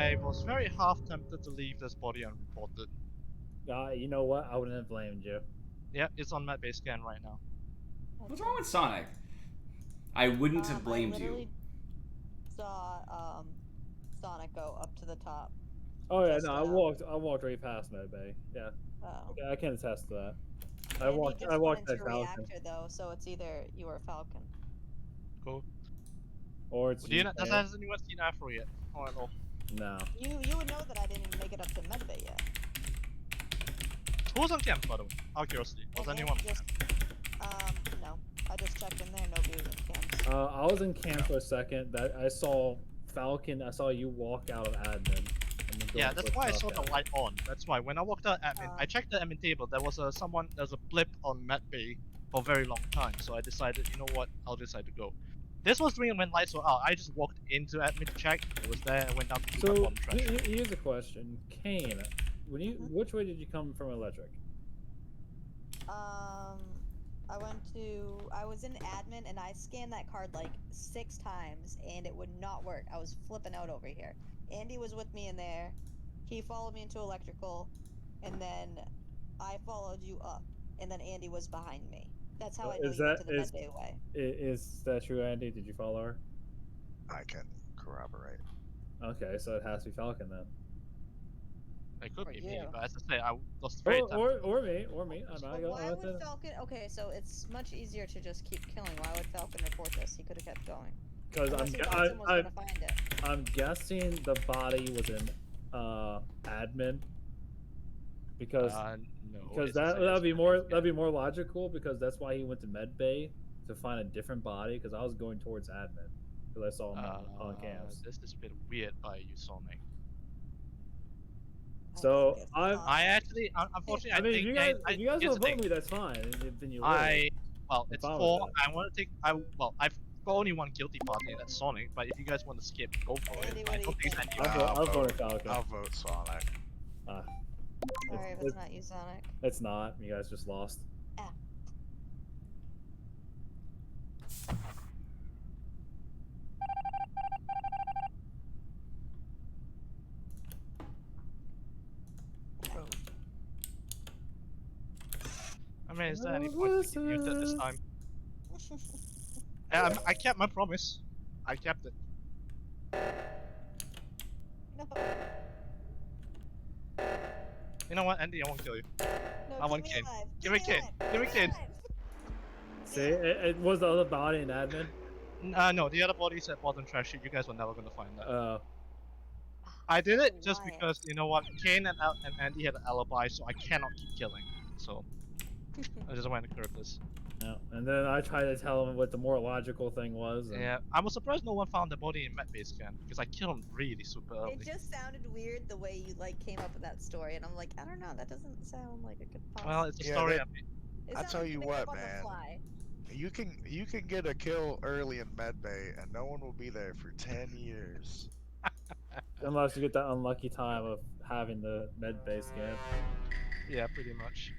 I was very half tempted to leave this body unreported. You know what? I wouldn't have blamed you. Yeah, it's on Med Bay scan right now. What's wrong with Sonic? I wouldn't have blamed I you. literally saw Sonic go up to the top. Oh yeah, Just, no, I walked right past Medbay. Yeah, Oh. okay, I can attest to that. I Andy walked just that went into Falcon. reactor though, so it's either you or Falcon. Cool. Or it's Do you you, not, Sam. hasn't anyone seen Afro yet? Oh, no. No. You would know that I didn't even make it up to Medbay yet. Who was on camp, by the way? Out of curiosity. Was And anyone on just, camp? no. I just checked in there, nobody was in camps. I was in camp for a second. That I saw Falcon. I saw you walk out of admin. And then go Yeah, and that's put why I stuff saw the down. light on. That's why when I walked out admin, I checked the admin table. There was there's a blip on Med Bay for a very long time. So I decided, you know what, I'll decide to go. This was doing when lights were out. I just walked into admin to check. It was there. I went down to do my So bottom trash. here's a question, Kane. When you which way did you come from electric? I was in admin and I scanned that card like 6 times and it would not work. I was flipping out over here. Andy was with me in there. He followed me into electrical, and then I followed you up, and then Andy was behind me. That's how I know Is you went that- to the is- Medbay way. Is that true, Andy? Did you follow her? I can corroborate. Okay, so it has to be Falcon then. It could For be me, you. but as I say, I was very tempted. Or me. I'm not But gonna. why would Falcon? Okay, so it's much easier to just keep killing. Why would Falcon report this? He could have kept going. Because Unless he thought someone was gonna find it. I'm guessing the body was in admin. Because No. because it's the that same as that'd be Med more Bay that'd be more logical because that's why he went to Med Bay to find a different body because I was going towards admin because I saw him on cams. This is a bit weird by you, Sonic. So, think it's I'm- not. I actually, unfortunately, I mean, think if you guys here's want the to vote thing. me, that's fine. Then you Well, I'm it's fine with 4. I want to take. I've got only one guilty party, and that's Sonic. But if you guys want to skip, go for Andy, it. what I do don't you think it's think? any. I'll I'll vote vote. Falcon. I'll vote Sonic. Sorry if it's not you, Sonic. It's not. You guys just lost. I mean, is there any point to get muted this time? I kept my promise. I kept it. No. You know what, Andy? I won't kill you. No, I want keep Kane. me alive. Give me Keep Kane. alive. Give me Keep Kane. alive. See, it was the other body in admin. No, the other body's at bottom trash. You guys were never gonna find that. I did it just Why? because you know what, Kane and Andy had an alibi, so I cannot keep killing. So I just went to curb this. Yeah. And then I tried to tell him what the more logical thing was. And Yeah, I was surprised no one found the body in Met Base Scan because I killed him really super early. It just sounded weird the way you like came up with that story, and I'm like, I don't know, that doesn't sound like it could possibly. Well, it's a Yeah, story. that- I made. It I sounded tell like you made up what, on the man. fly. You can get a kill early in Medbay, and no one will be there for 10 years. unless you get that unlucky time of having the med base scan. Yeah, pretty much.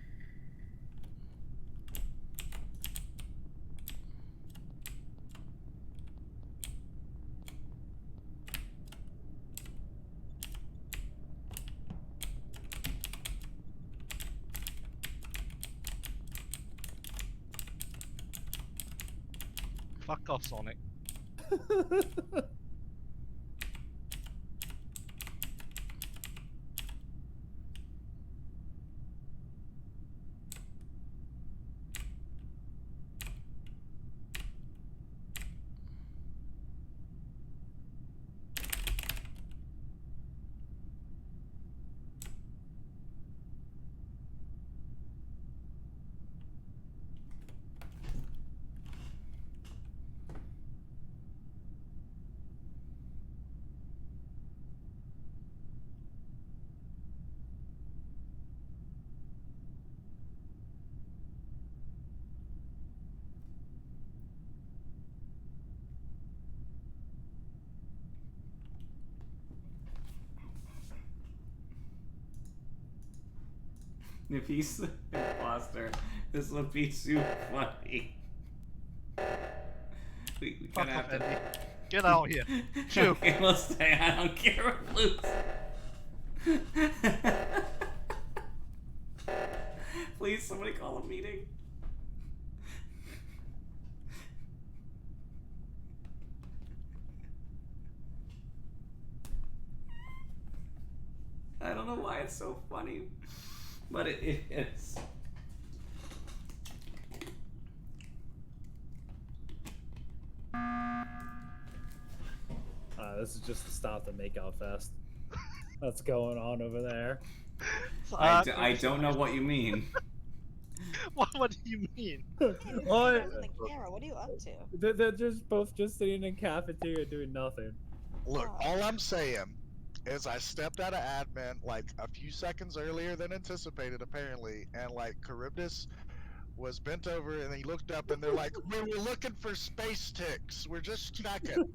Fuck off, Sonic. If he's the imposter, this will be too funny. We Fuck kind of off, have to. Andy. Get out here. Chew. Okay, we'll stay. I don't care if we lose. Please, somebody call a meeting. I don't know why it's so funny, but it is. This is just to stop the makeout fest that's going on over there. So, I don't know what you mean. what do you mean? What? On the camera, what are you up to? They're just both just sitting in cafeteria doing nothing. Look, all I'm saying is I stepped out of admin like a few seconds earlier than anticipated, apparently, and like Charybdis was bent over and he looked up and they're like, "We were looking for space ticks. We're just checking."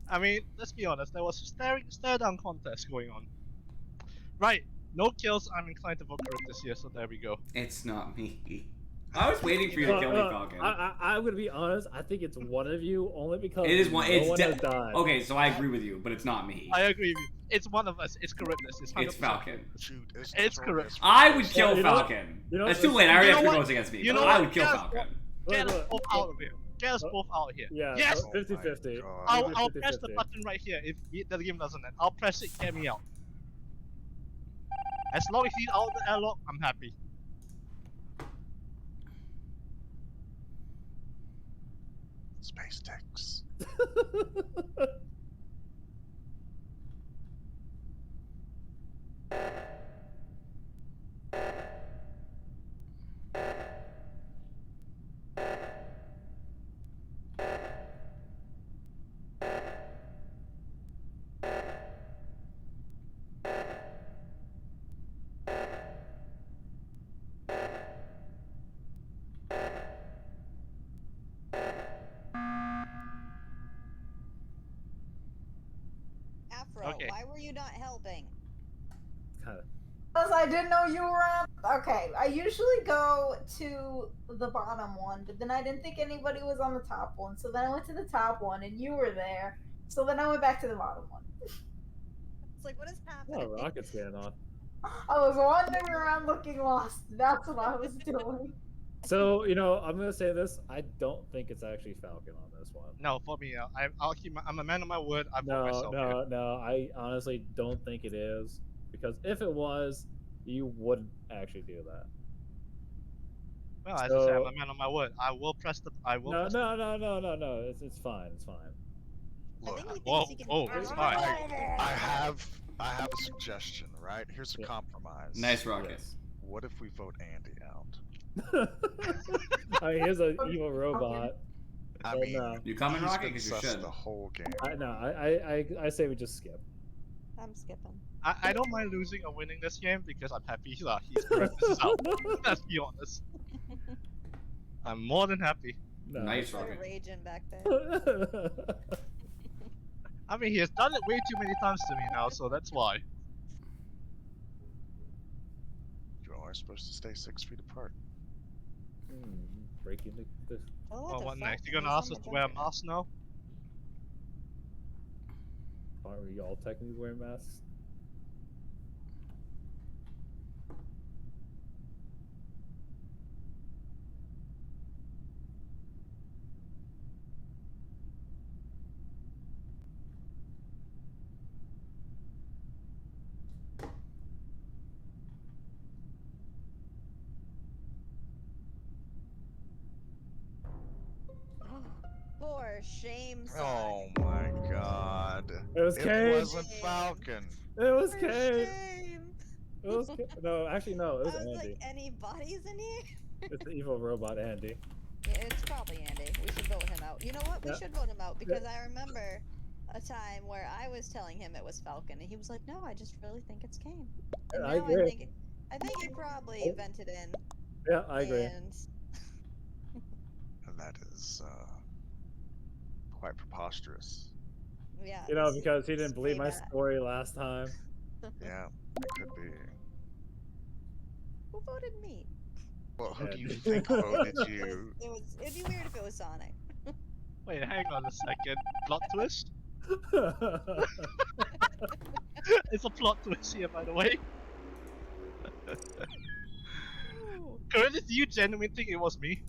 I mean, let's be honest, there was a stare down contest going on. Right, no kills, I'm inclined to vote Charybdis here, so there we go. It's not me. I was waiting for you to kill me, Falcon. I'm gonna be honest. I think it's one of you, only because It is one. no one has It's died. okay. So I agree with you, but it's not me. I agree with you. It's one of us, it's Charybdis, it's 100%. It's Falcon. Shoot, It's Charybdis. I would kill Well, you know- Falcon. you know, it's too late. I already you have know three what? votes against me. You but know I what? would kill Yes, Falcon. Get us Look, both out of here. Get us both out of here. Yeah, Yes! so 50-50. God. I'll press the 50-50. button right here if the game doesn't end. I'll press it, get me out. As long as he's out of the airlock, I'm happy. Space ticks. Afro, Okay. why were you not helping? Kinda. Because I didn't know you were on. Okay, I usually go to the bottom one, but then I didn't think anybody was on the top one. So then I went to the top one, and you were there. So then I went back to the bottom one. It's like, what is happening? Oh, rocket's getting on. I was wandering around looking lost. That's what I was doing. So I'm gonna say this. I don't think it's actually Falcon on this one. No, for me, I'll keep I'm a man of my word, I vote No, myself here. no. I honestly don't think it is, because if it was, you wouldn't actually do that. Well, as I say, I'm So- a man of my word. I will press the. No. It's fine. It's fine. I Look, think he thinks Whoa, he can whoa, turn it's it fine. on. I have a suggestion, right? Here's a Yeah. compromise. Nice rocket. Yes. What if we vote Andy out? Here's an evil robot. I But mean, no. You coming, he's Rocket? been Because you sus should. the whole game. I say we just skip. I'm skipping. I don't mind losing or winning this game because I'm happy he's Charybdis is out. Let's be honest. I'm more than happy. No. Nice Started rocket. raging back there. I mean, he has done it way too many times to me now, so that's why. You are supposed to stay 6 feet apart. Breaking the Oh, Well, the what fuck? next? You gonna He's ask on us the to wear a jumper. mask now? Aren't we all technically wearing masks? For shame, son. Oh my god. It was It Cage. wasn't Falcon. It was For Cade. shame. It was no, actually no. It I was was Andy. like, any bodies in here? It's the evil robot Andy. Yeah, it's probably Andy. We should vote him out. You know what? We Yeah. should vote him out because I remember a time where I was telling him it was Falcon, and he was like, "No, I just really think it's Kane." And I now agree. I think he probably vented in. Yeah, I agree. And And that is quite preposterous. yeah, Because he didn't it's believe way my bad. story last time. Yeah, it could be. Who voted me? Well, who do you Andy. think voted you? It'd be weird if it was Sonic. Wait, hang on a second. Plot twist? It's a plot twist here, by the way. Curtis, do you genuinely think it was me?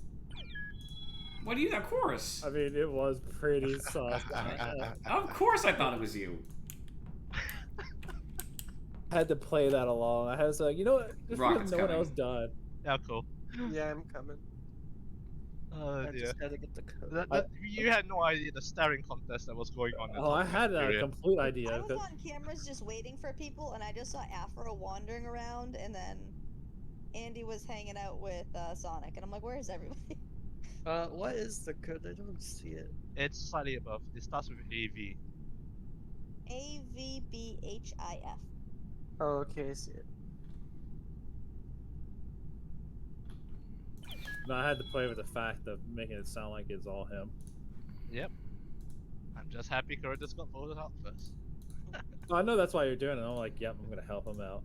What do you? Of course. I mean, it was pretty sus. Of course, I thought it was you. I had to play that along. I was like, you know what? Just Rocket's because no one coming. else done. Yeah, cool. Yeah, I'm coming. Oh I dear. just gotta get the code. You had no idea the staring contest that was going on. Oh, I had a Period. complete I idea. was on cameras just waiting for people, and I just saw Afro wandering around, and then Andy was hanging out with Sonic, and I'm like, where is everybody? What is the code? I don't see it. It's slightly above. It starts with AV. AVBHIF. Oh, okay, I see it. No, I had to play with the fact of making it sound like it's all him. Yep. I'm just happy Curtis got voted out first. I know that's why you're doing it. I'm like, yep, I'm gonna help him out.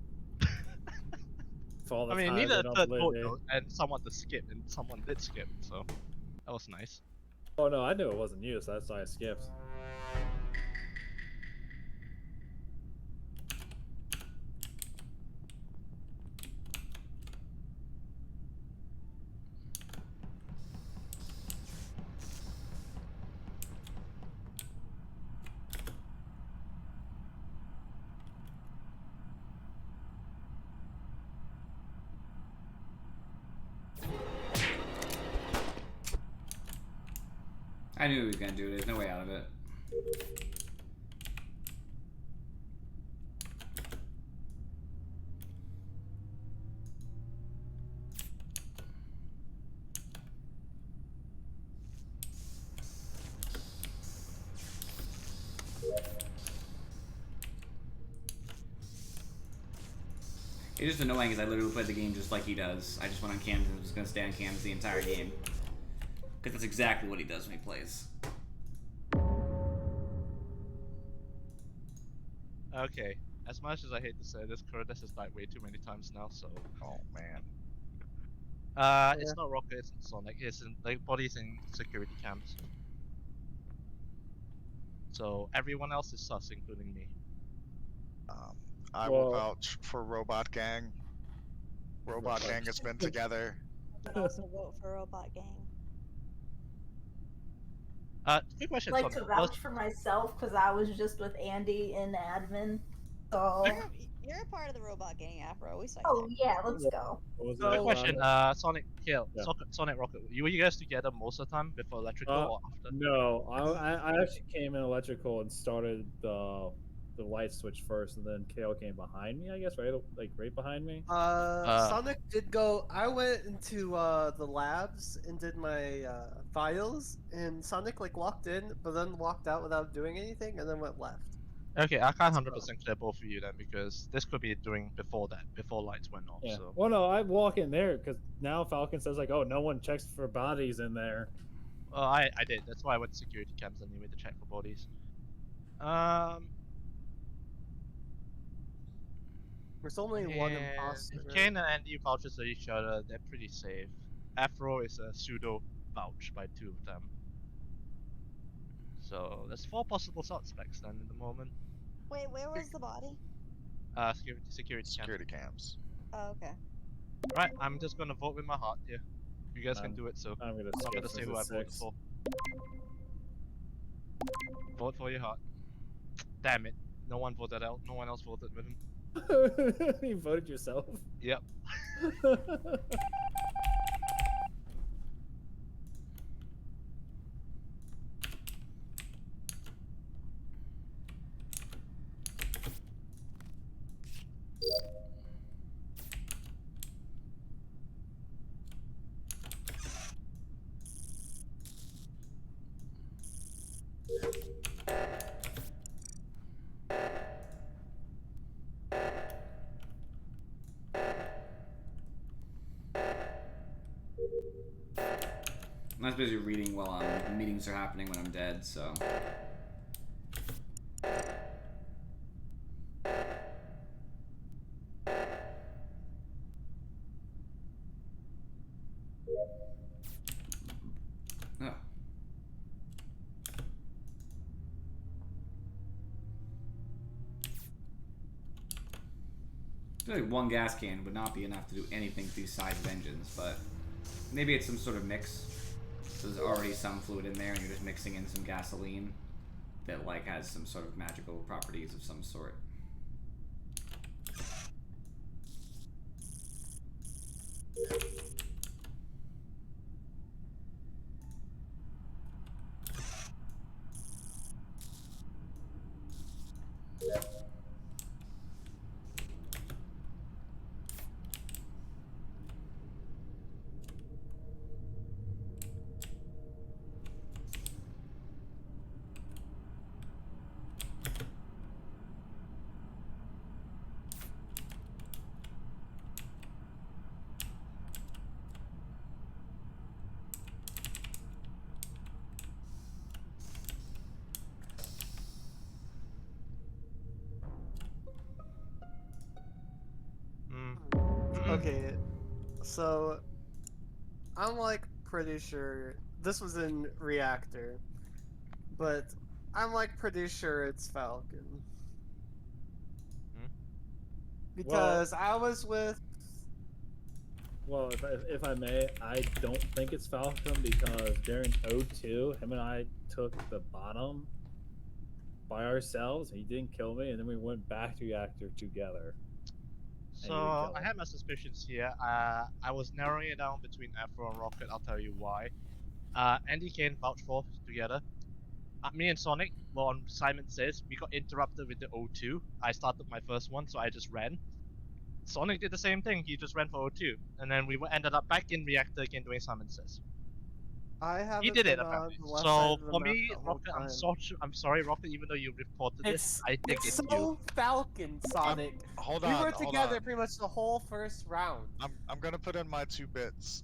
For all the I mean, time neither they a don't third believe vote me. though, and someone to skip, and someone did skip, so that was nice. Oh no, I knew it wasn't you, so that's why I skipped. I knew he was gonna do it. There's no way out of it. It's just annoying because I literally played the game just like he does. I just went on cams and was gonna stay on cams the entire game. Because that's exactly what he does when he plays. Okay. As much as I hate to say this, Curtis has died way too many times now, so Oh man. it's not Rocket, it's not Sonic, it's in like bodies in security cams. So everyone else is sus, including me. I will Well- vouch for Robot Gang. Robot Gang has been together. I would also vote for Robot Gang. Quick question, Like to Sonic. Was- vouch for myself because I was just with Andy in admin. So. You're a part of the Robot Gang, Afro. We saw you Oh there. yeah, let's go. What was Oh, the Quick next question, round? Sonic, Yeah. Sonic Rocket, were you guys together most of the time before electrical or after? No, I actually came in electrical and started the light switch first, and then Kale came behind me. I guess right behind me. Sonic did go. I went into the labs and did my files, and Sonic like walked in, but then walked out without doing anything, and then went left. Okay, I can't 100% clear both of you then, because this could be doing before that, before lights went off, Yeah. so... Well, no, I walk in there because now Falcon says like, oh, no one checks for bodies in there. Well, I did, that's why I went to security cams anyway to check for bodies. There's only one and imposter. if Kane and Andy vouches for each other, they're pretty safe. Afro is a pseudo vouch by two of them. So, there's 4 possible suspects then in the moment. Wait, where was the body? Security cam. Security cams. Oh, okay. Right, I'm just gonna vote with my heart here. You guys can do it, so I'm gonna I'm not skip gonna since say who I it's voted 6. for. Vote for your heart. Damn it. No one voted out. No one else voted with him. You voted yourself. Yep. I'm not busy reading while meetings are happening when I'm dead, so. Oh. feel like one gas can would not be enough to do anything to these size of engines, but maybe it's some sort of mix. So there's already some fluid in there, and you're just mixing in some gasoline that like has some sort of magical properties of some sort. Okay, so I'm like pretty sure this was in reactor, but I'm like pretty sure it's Falcon. Because I was with. Well, if I may, I don't think it's Falcon because during O2, him and I took the bottom by ourselves. He didn't kill me, and then we went back to reactor together. So I had my suspicions here. I was narrowing it down between Afro and Rocket. I'll tell you why. Andy Kane vouched for together. Me and Sonic were on Simon Says. We got interrupted with the O2. I started my first one, so I just ran. Sonic did the same thing. He just ran for O2, and then we ended up back in reactor again doing Simon Says. I haven't He did it been on apparently. the left side So of the for map me, the whole Rocket, time. I'm sorry, Rocket. Even though you reported this, I think it's so you. Falcon, Sonic. Hold We on. were hold together on. pretty much the whole first round. I'm gonna put in my 2 bits.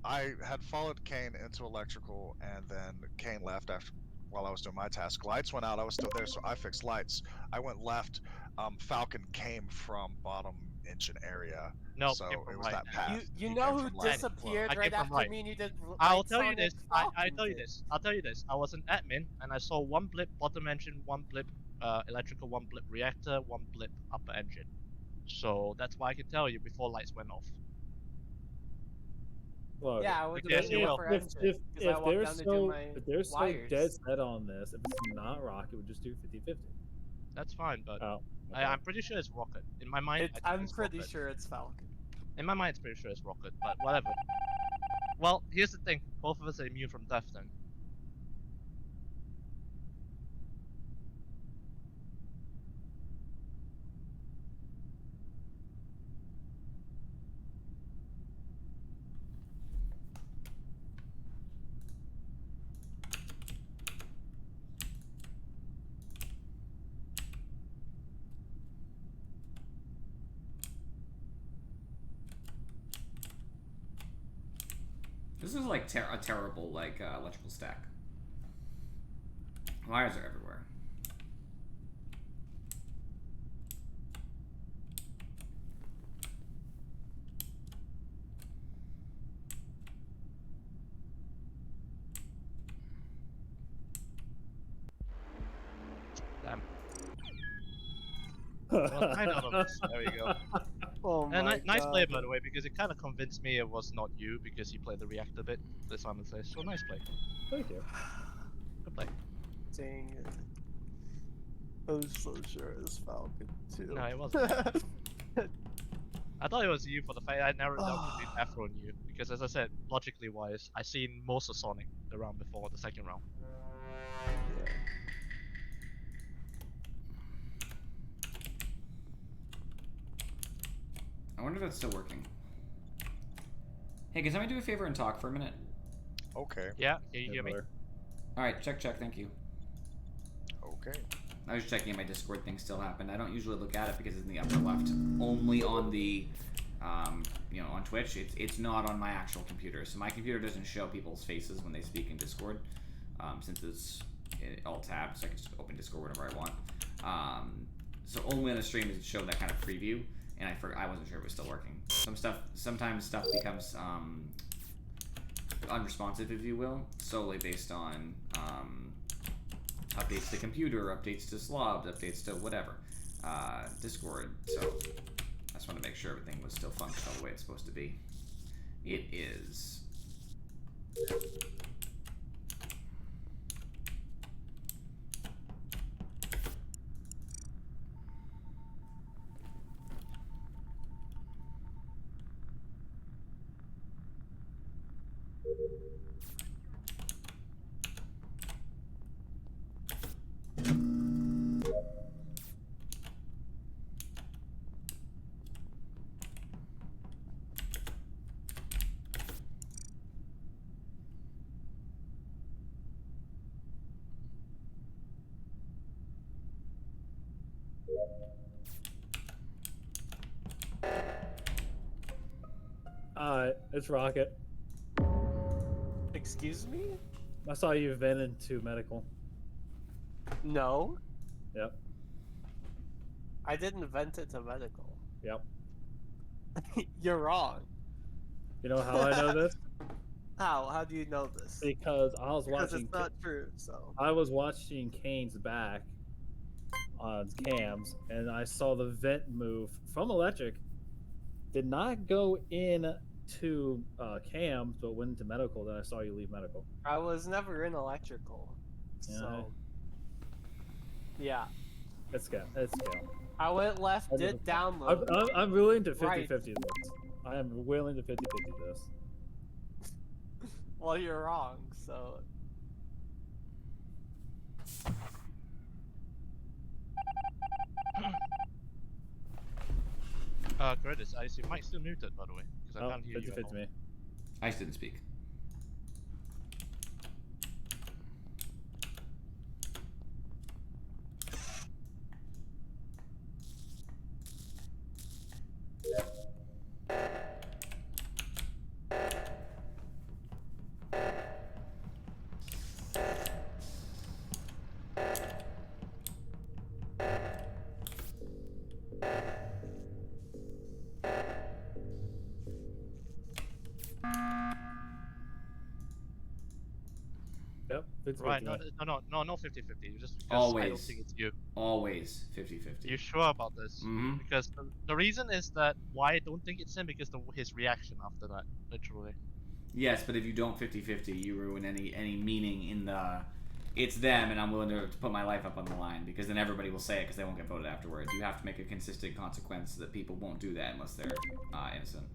I had followed Kane into electrical, and then Kane left after while I was doing my task. Lights went out. I was still there, so I fixed lights. I went left. Falcon came from bottom engine area. No, so came from it was right. that path. You He know came who from left. disappeared I came right from after right. me and you did I'll right, tell you Sonic? this. I Falcon tell you did. this. I'll tell you this. I was an admin, and I saw one blip bottom engine, one blip electrical, one blip reactor, one blip upper engine. So that's why I can tell you before lights went off. Look, Yeah, I would Yes, have you been will. upper engine. if 'cause I walked down to do my if they're so wires. dead set on this, if it's not Rocket, would just do 50-50. That's fine, but Oh, okay. I'm pretty sure it's Rocket. In my mind, I think I'm it's pretty Rocket. sure it's Falcon. In my mind, it's pretty sure it's Rocket, but whatever. Well, here's the thing. Both of us are immune from death then. This is like a terrible like electrical stack. Wires are everywhere. Damn. Well, 9 out of this. There we go. Oh my Nice god. play, by the way, because it kind of convinced me it was not you because you played the reactor bit. This Simon Says. So nice play. Thank you. Good play. Dang it. I was so sure it was Falcon too. No, it wasn't. I thought it was you for the fact I narrowed it down between Afro and you because, as I said, logically wise, I seen most of Sonic the round before the second round. Yeah. I wonder if that's still working. Hey, can somebody do a favor and talk for a minute? Okay. Yeah, can you hear me? Alright, check, thank you. Okay. I was checking if my Discord thing still happened. I don't usually look at it because it's in the upper left. Only on the, on Twitch. It's not on my actual computer. So my computer doesn't show people's faces when they speak in Discord, since it's all tabbed, so I can just open Discord whenever I want. So only on the stream does it show that kind of preview, and I wasn't sure if it was still working. Sometimes stuff becomes unresponsive, if you will, solely based on updates to the computer, updates to slobs, updates to whatever. Discord, so I just want to make sure everything was still functional the way it's supposed to be. It is. It's Rocket. Excuse me? I saw you vent into medical. No, Yep. I didn't vent it to medical. Yep. You're wrong. You know how I know this? How? How do you know this? Because I was Because watching. it's not true. So I was watching Kane's back on cams, and I saw the vent move from electric. Did not go in to cams, but went into medical. Then I saw you leave medical. I was never in electrical. Yeah. So yeah, It's scale. It's scale. I went left, I did didn't- download. I'm willing to 50-50 Right. this. I am willing to 50-50 this. Well, you're wrong. So Curtis, I see Mike's still muted, by the way, because I Oh, can't hear you. 50-50 me. I didn't speak. Yep. 50-50 Right, me. no, 50-50. Just because I don't Always. think it's you. Always 50-50. You sure about this? Mm-hmm. Because the reason is that why I don't think it's him because his reaction after that, literally. Yes, but if you don't 50-50, you ruin any meaning in the it's them and I'm willing to put my life up on the line, because then everybody will say it because they won't get voted afterwards. You have to make a consistent consequence so that people won't do that unless they're innocent.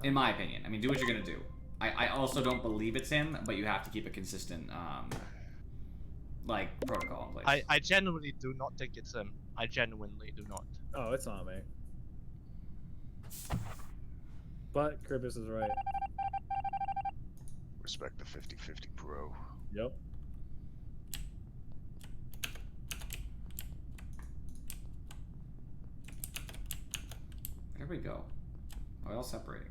In my opinion. I mean, do what you're going to do. I also don't believe it's him, but you have to keep a consistent like protocol in place. I genuinely do not think it's him. I genuinely do not. Oh, it's not me. But Cribbis is right. Respect the 50-50, bro. Yep. There we go. Are we all separating?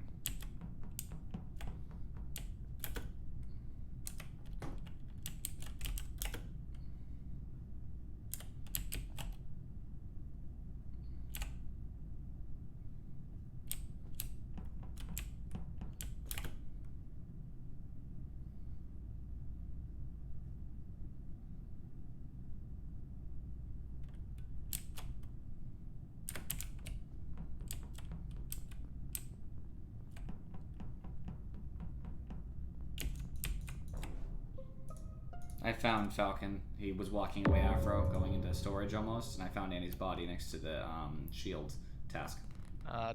I found Falcon. He was walking away Afro, going into storage almost, and I found Annie's body next to the shield task.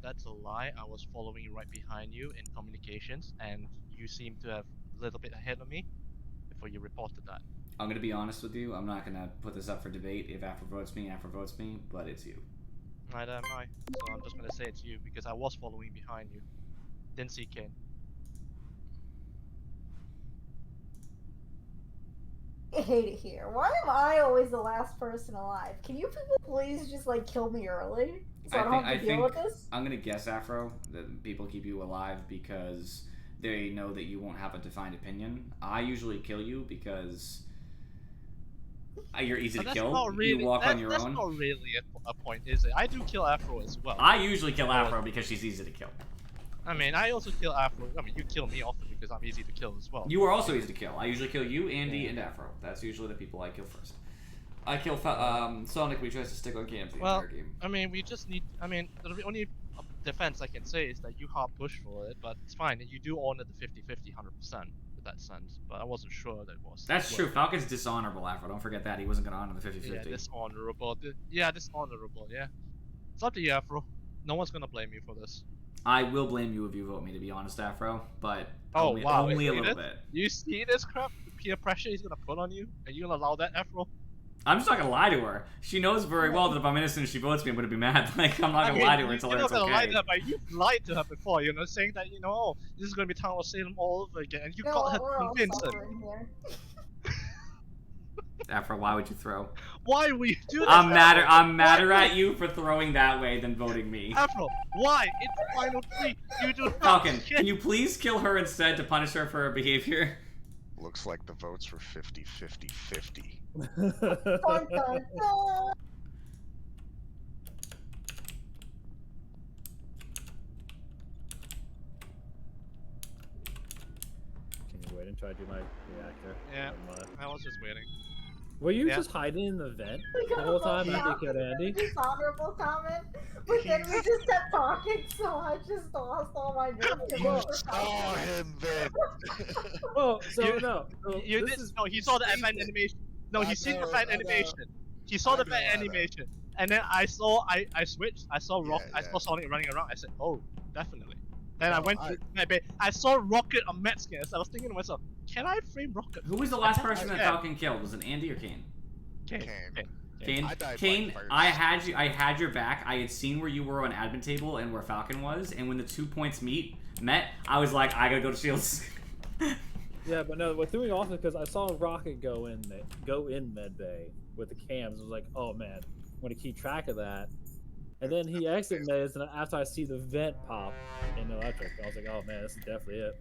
That's a lie. I was following right behind you in communications, and you seem to have a little bit ahead of me before you reported that. I'm gonna be honest with you. I'm not gonna put this up for debate. If Afro votes me, but it's you. Neither am I. So I'm just gonna say it's you because I was following behind you. Didn't see Ken. I hate it here. Why am I always the last person alive? Can you people please just like kill me early so I don't have to deal with this? I'm gonna guess, Afro, that people keep you alive because they know that you won't have a defined opinion. I usually kill you because you're easy to That's kill. not really, you walk on your that's own. not really a point, is it? I do kill Afro as well. I usually kill Afro because she's easy to kill. I mean, I also kill Afro. I mean, you kill me often because I'm easy to kill as well. You are also easy to kill. I usually kill you, Andy, and Afro. That's usually the people I kill first. I kill Sonic when he tries to stick on cams the Well, entire game. I mean, we just need. I mean, the only defense I can say is that you hard push for it, but it's fine. You do honor the 50-50, 100% with that sense. But I wasn't sure that it was. That's true. Falcon's dishonorable, Afro. Don't forget that. He wasn't going to honor the 50-50. Yeah, dishonorable. Yeah, dishonorable. Yeah. It's up to you, Afro. No one's gonna blame you for this. I will blame you if you vote me, to be honest, Afro. But Oh, only, wow. only a You little see bit. You see this crap? The peer pressure he's gonna put on you? Are you gonna allow that, Afro? I'm just not gonna lie to her. She knows very well that if I'm innocent and she votes me, I'm gonna be mad. Like, I'm not gonna lie to her and tell her You're it's not gonna lie okay. to her, but you've lied to her before, saying that, oh, this is gonna be Town of Salem all over again, and you got her We're to all convince her. suffering here. Afro, why would you throw? Why would you do this? I'm madder at you for throwing that way than voting me. Afro, why? It's the final three. You do not. Falcon, can you please kill her instead to punish her for her behavior? Looks like the votes were 50-50-50. Dun, dun, dun. Can you wait and try to do my reactor? Yeah. Um, I was just waiting. Were you Yeah. just hiding in the vent We the got whole a time vote after you now killed for the Andy? dishonorable comment, but then we just kept talking, so I just lost all my nerve to You vote for saw Falcon. him then. Oh, so You- no. So You this did. is No, he saw the Seen event it. animation. No, I he seen the know, event I know. animation. He saw the I know, event I know. animation, and then I switched. I saw Yeah, I saw yeah. Sonic running around. I said, oh, definitely. Then I No, went to my bed. I saw Rocket on Met skin. So I was thinking to myself, can I frame Rocket? Who was the last person that Yeah. Falcon killed? Was it Andy or Kane? Kane. Kane. Kane. Kane, I died Kane, by fire. I had your back. I had seen where you were on admin table and where Falcon was, and when the 2 points met, I was like, I gotta go to Shields. yeah, but no. What threw me off is because I saw Rocket go in medbay with the cams. I was like, oh man, I'm gonna keep track of that. And then he exit meds, and after I see the vent pop in electric, I was like, oh man, this is definitely it.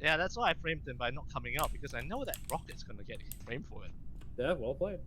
Yeah, that's why I framed him by not coming out because I know that Rocket's gonna get framed for it. Yeah, well played.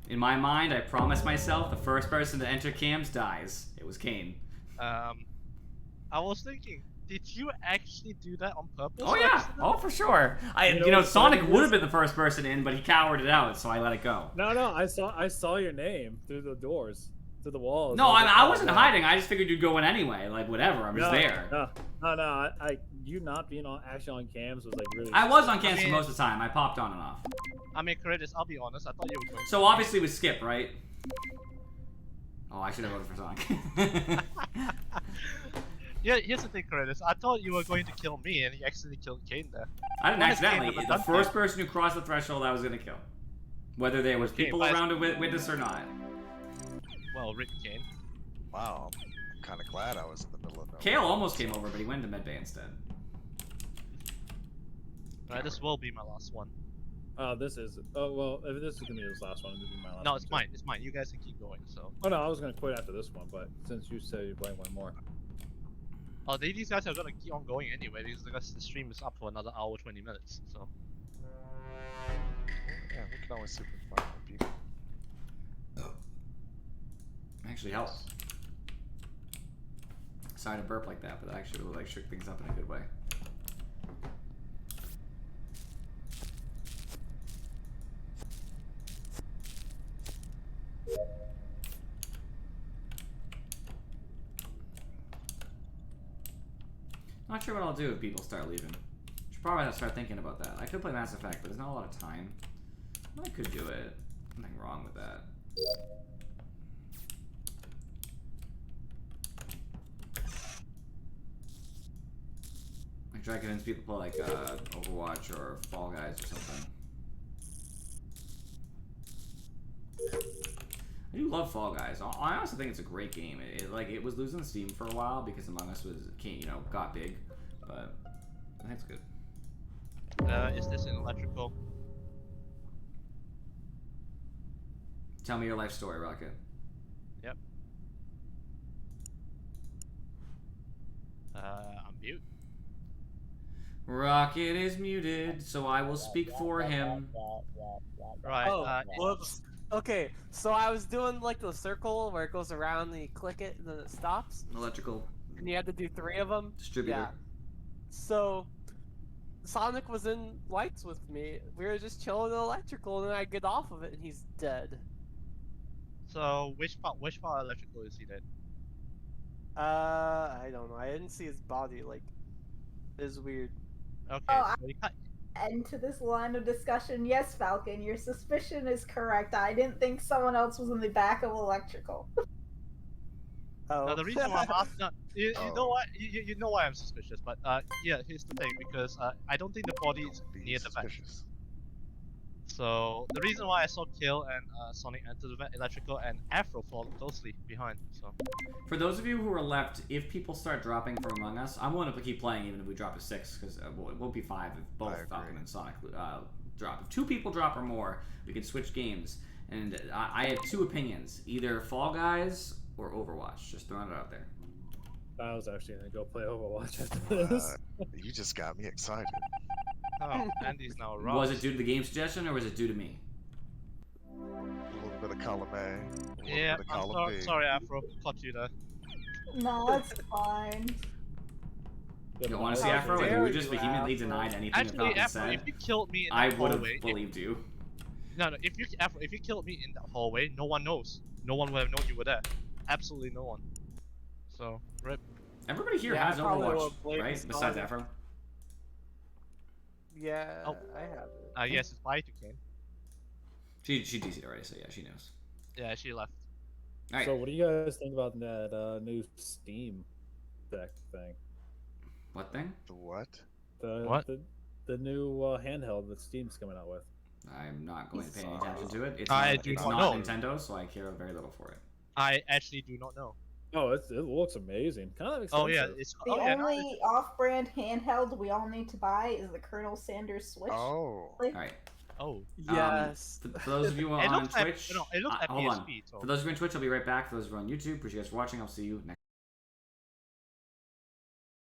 In my mind, I promised myself the first person to enter cams dies. It was Kane. I was thinking, did you actually do that on purpose? Oh or yeah, accident? oh for sure. You know what's Sonic funny would is- have been the first person in, but he cowered it out, so I let it go. No, I saw your name through the doors, through the walls. No, was like, I oh, wasn't man. hiding. I just figured you'd go in anyway. Like whatever, I'm just there. No. You not being actually on cams was like really. I was on cams for mean- most of the time. I popped on and off. I mean, Courageous, I'll be honest, I thought you were going So obviously it was Skip, right? Oh, I should have voted for Sonic. Yeah, here's the thing, Courageous. I thought you were going to kill me, and you accidentally killed Kane there. I didn't What has Kane accidentally. ever The done first to person who crossed the threshold, I was gonna kill, whether there was Okay, people but- around to witness or not. Well, Rick Kane. Wow, I'm kind of glad I was in the middle of nowhere. Kale almost came over, but he went to medbay instead. Right, this will be my last one. This is. Oh well, if this is gonna be this last one, it'll be my last. No, one, it's too. mine. It's mine. You guys can keep going. So. Oh no, I was gonna quit after this one, but since you said you're playing one more. Oh, these guys are gonna keep on going anyway because the stream is up for another hour 20 minutes. So. Yeah, we can always see if we can find more people. Actually helps. Sorry to burp like that, but that actually really like shook things up in a good way. Not sure what I'll do if people start leaving. Should probably have to start thinking about that. I could play Mass Effect, but there's not a lot of time. I could do it. Nothing wrong with that. I try to convince people to play like Overwatch or Fall Guys or something. do love Fall Guys. I honestly think it's a great game. It was losing steam for a while because Among Us got big, but I think it's good. Is this an electrical? Tell me your life story, Rocket. Yep. I'm mute. Rocket is muted, so I will speak for him. Right. Oh, whoops. Okay, so I was doing like the circle where it goes around and you click it and then it stops. Electrical And you had to do 3 of them. distributor. Yeah. So Sonic was in lights with me. We were just chilling in electrical, and then I get off of it, and he's dead. So which part electrical is he then? I don't know. I didn't see his body. Like, it's weird. Okay. Oh, So he can't, End to this line of discussion. Yes, Falcon, your suspicion is correct. I didn't think someone else was in the back of electrical. Oh. no, the reason why I'm asking, you know Oh. why you know why I'm suspicious, but yeah, here's the thing, because I don't think the body is Be near the vent. suspicious. So the reason why I saw Kill and Sonic enter the vent electrical and Afro followed closely behind. So For those of you who are left, if people start dropping from Among Us, I'm willing to keep playing even if we drop to 6, because it won't be 5 if both I agree. Falcon and Sonic drop. If 2 people drop or more, we can switch games. And I have 2 opinions: either Fall Guys or Overwatch. Just throwing it out there. I was actually gonna go play Overwatch after this. You just got me excited. oh, Andy's now around. Was it due to the game suggestion or was it due to me? A little bit of column A. A little Yeah, bit of I'm column B. sorry, Afro, caught you there. No, it's fine. You don't want to see How Afro? If dare you just you, vehemently Afro. denied anything Actually, that Falcon Afro, said, if you killed me in I that would have hallway, believed you. no, Afro, if you killed me in that hallway, no one knows. No one would have known you were there. Absolutely no one. So, rip. Everybody here Yeah, has I probably Overwatch, won't blame right? Sonic. Besides Afro. Yeah, Oh. I have it. Yes, it's by to Kane. She DC'd already, so yeah, she knows. Yeah, she left. All right. So, what do you guys think about that new Steam deck thing? What thing? The what? What? The new handheld that Steam's coming out with. I'm not going to pay any attention to it. It's I not, do it's not not know. Nintendo, so I care very little for it. I actually do not know. Oh, it looks amazing. Kind of expensive. Oh yeah, it's The only off-brand handheld we all need to buy is the Colonel Sanders Switch. Oh. Like, All right. Oh. Yes. For those of you It on looks like Twitch, no, it looks like hold on. PSP. So. For those of you on Twitch, I'll be right back. For those of you on YouTube, appreciate you guys for watching. I'll see you next.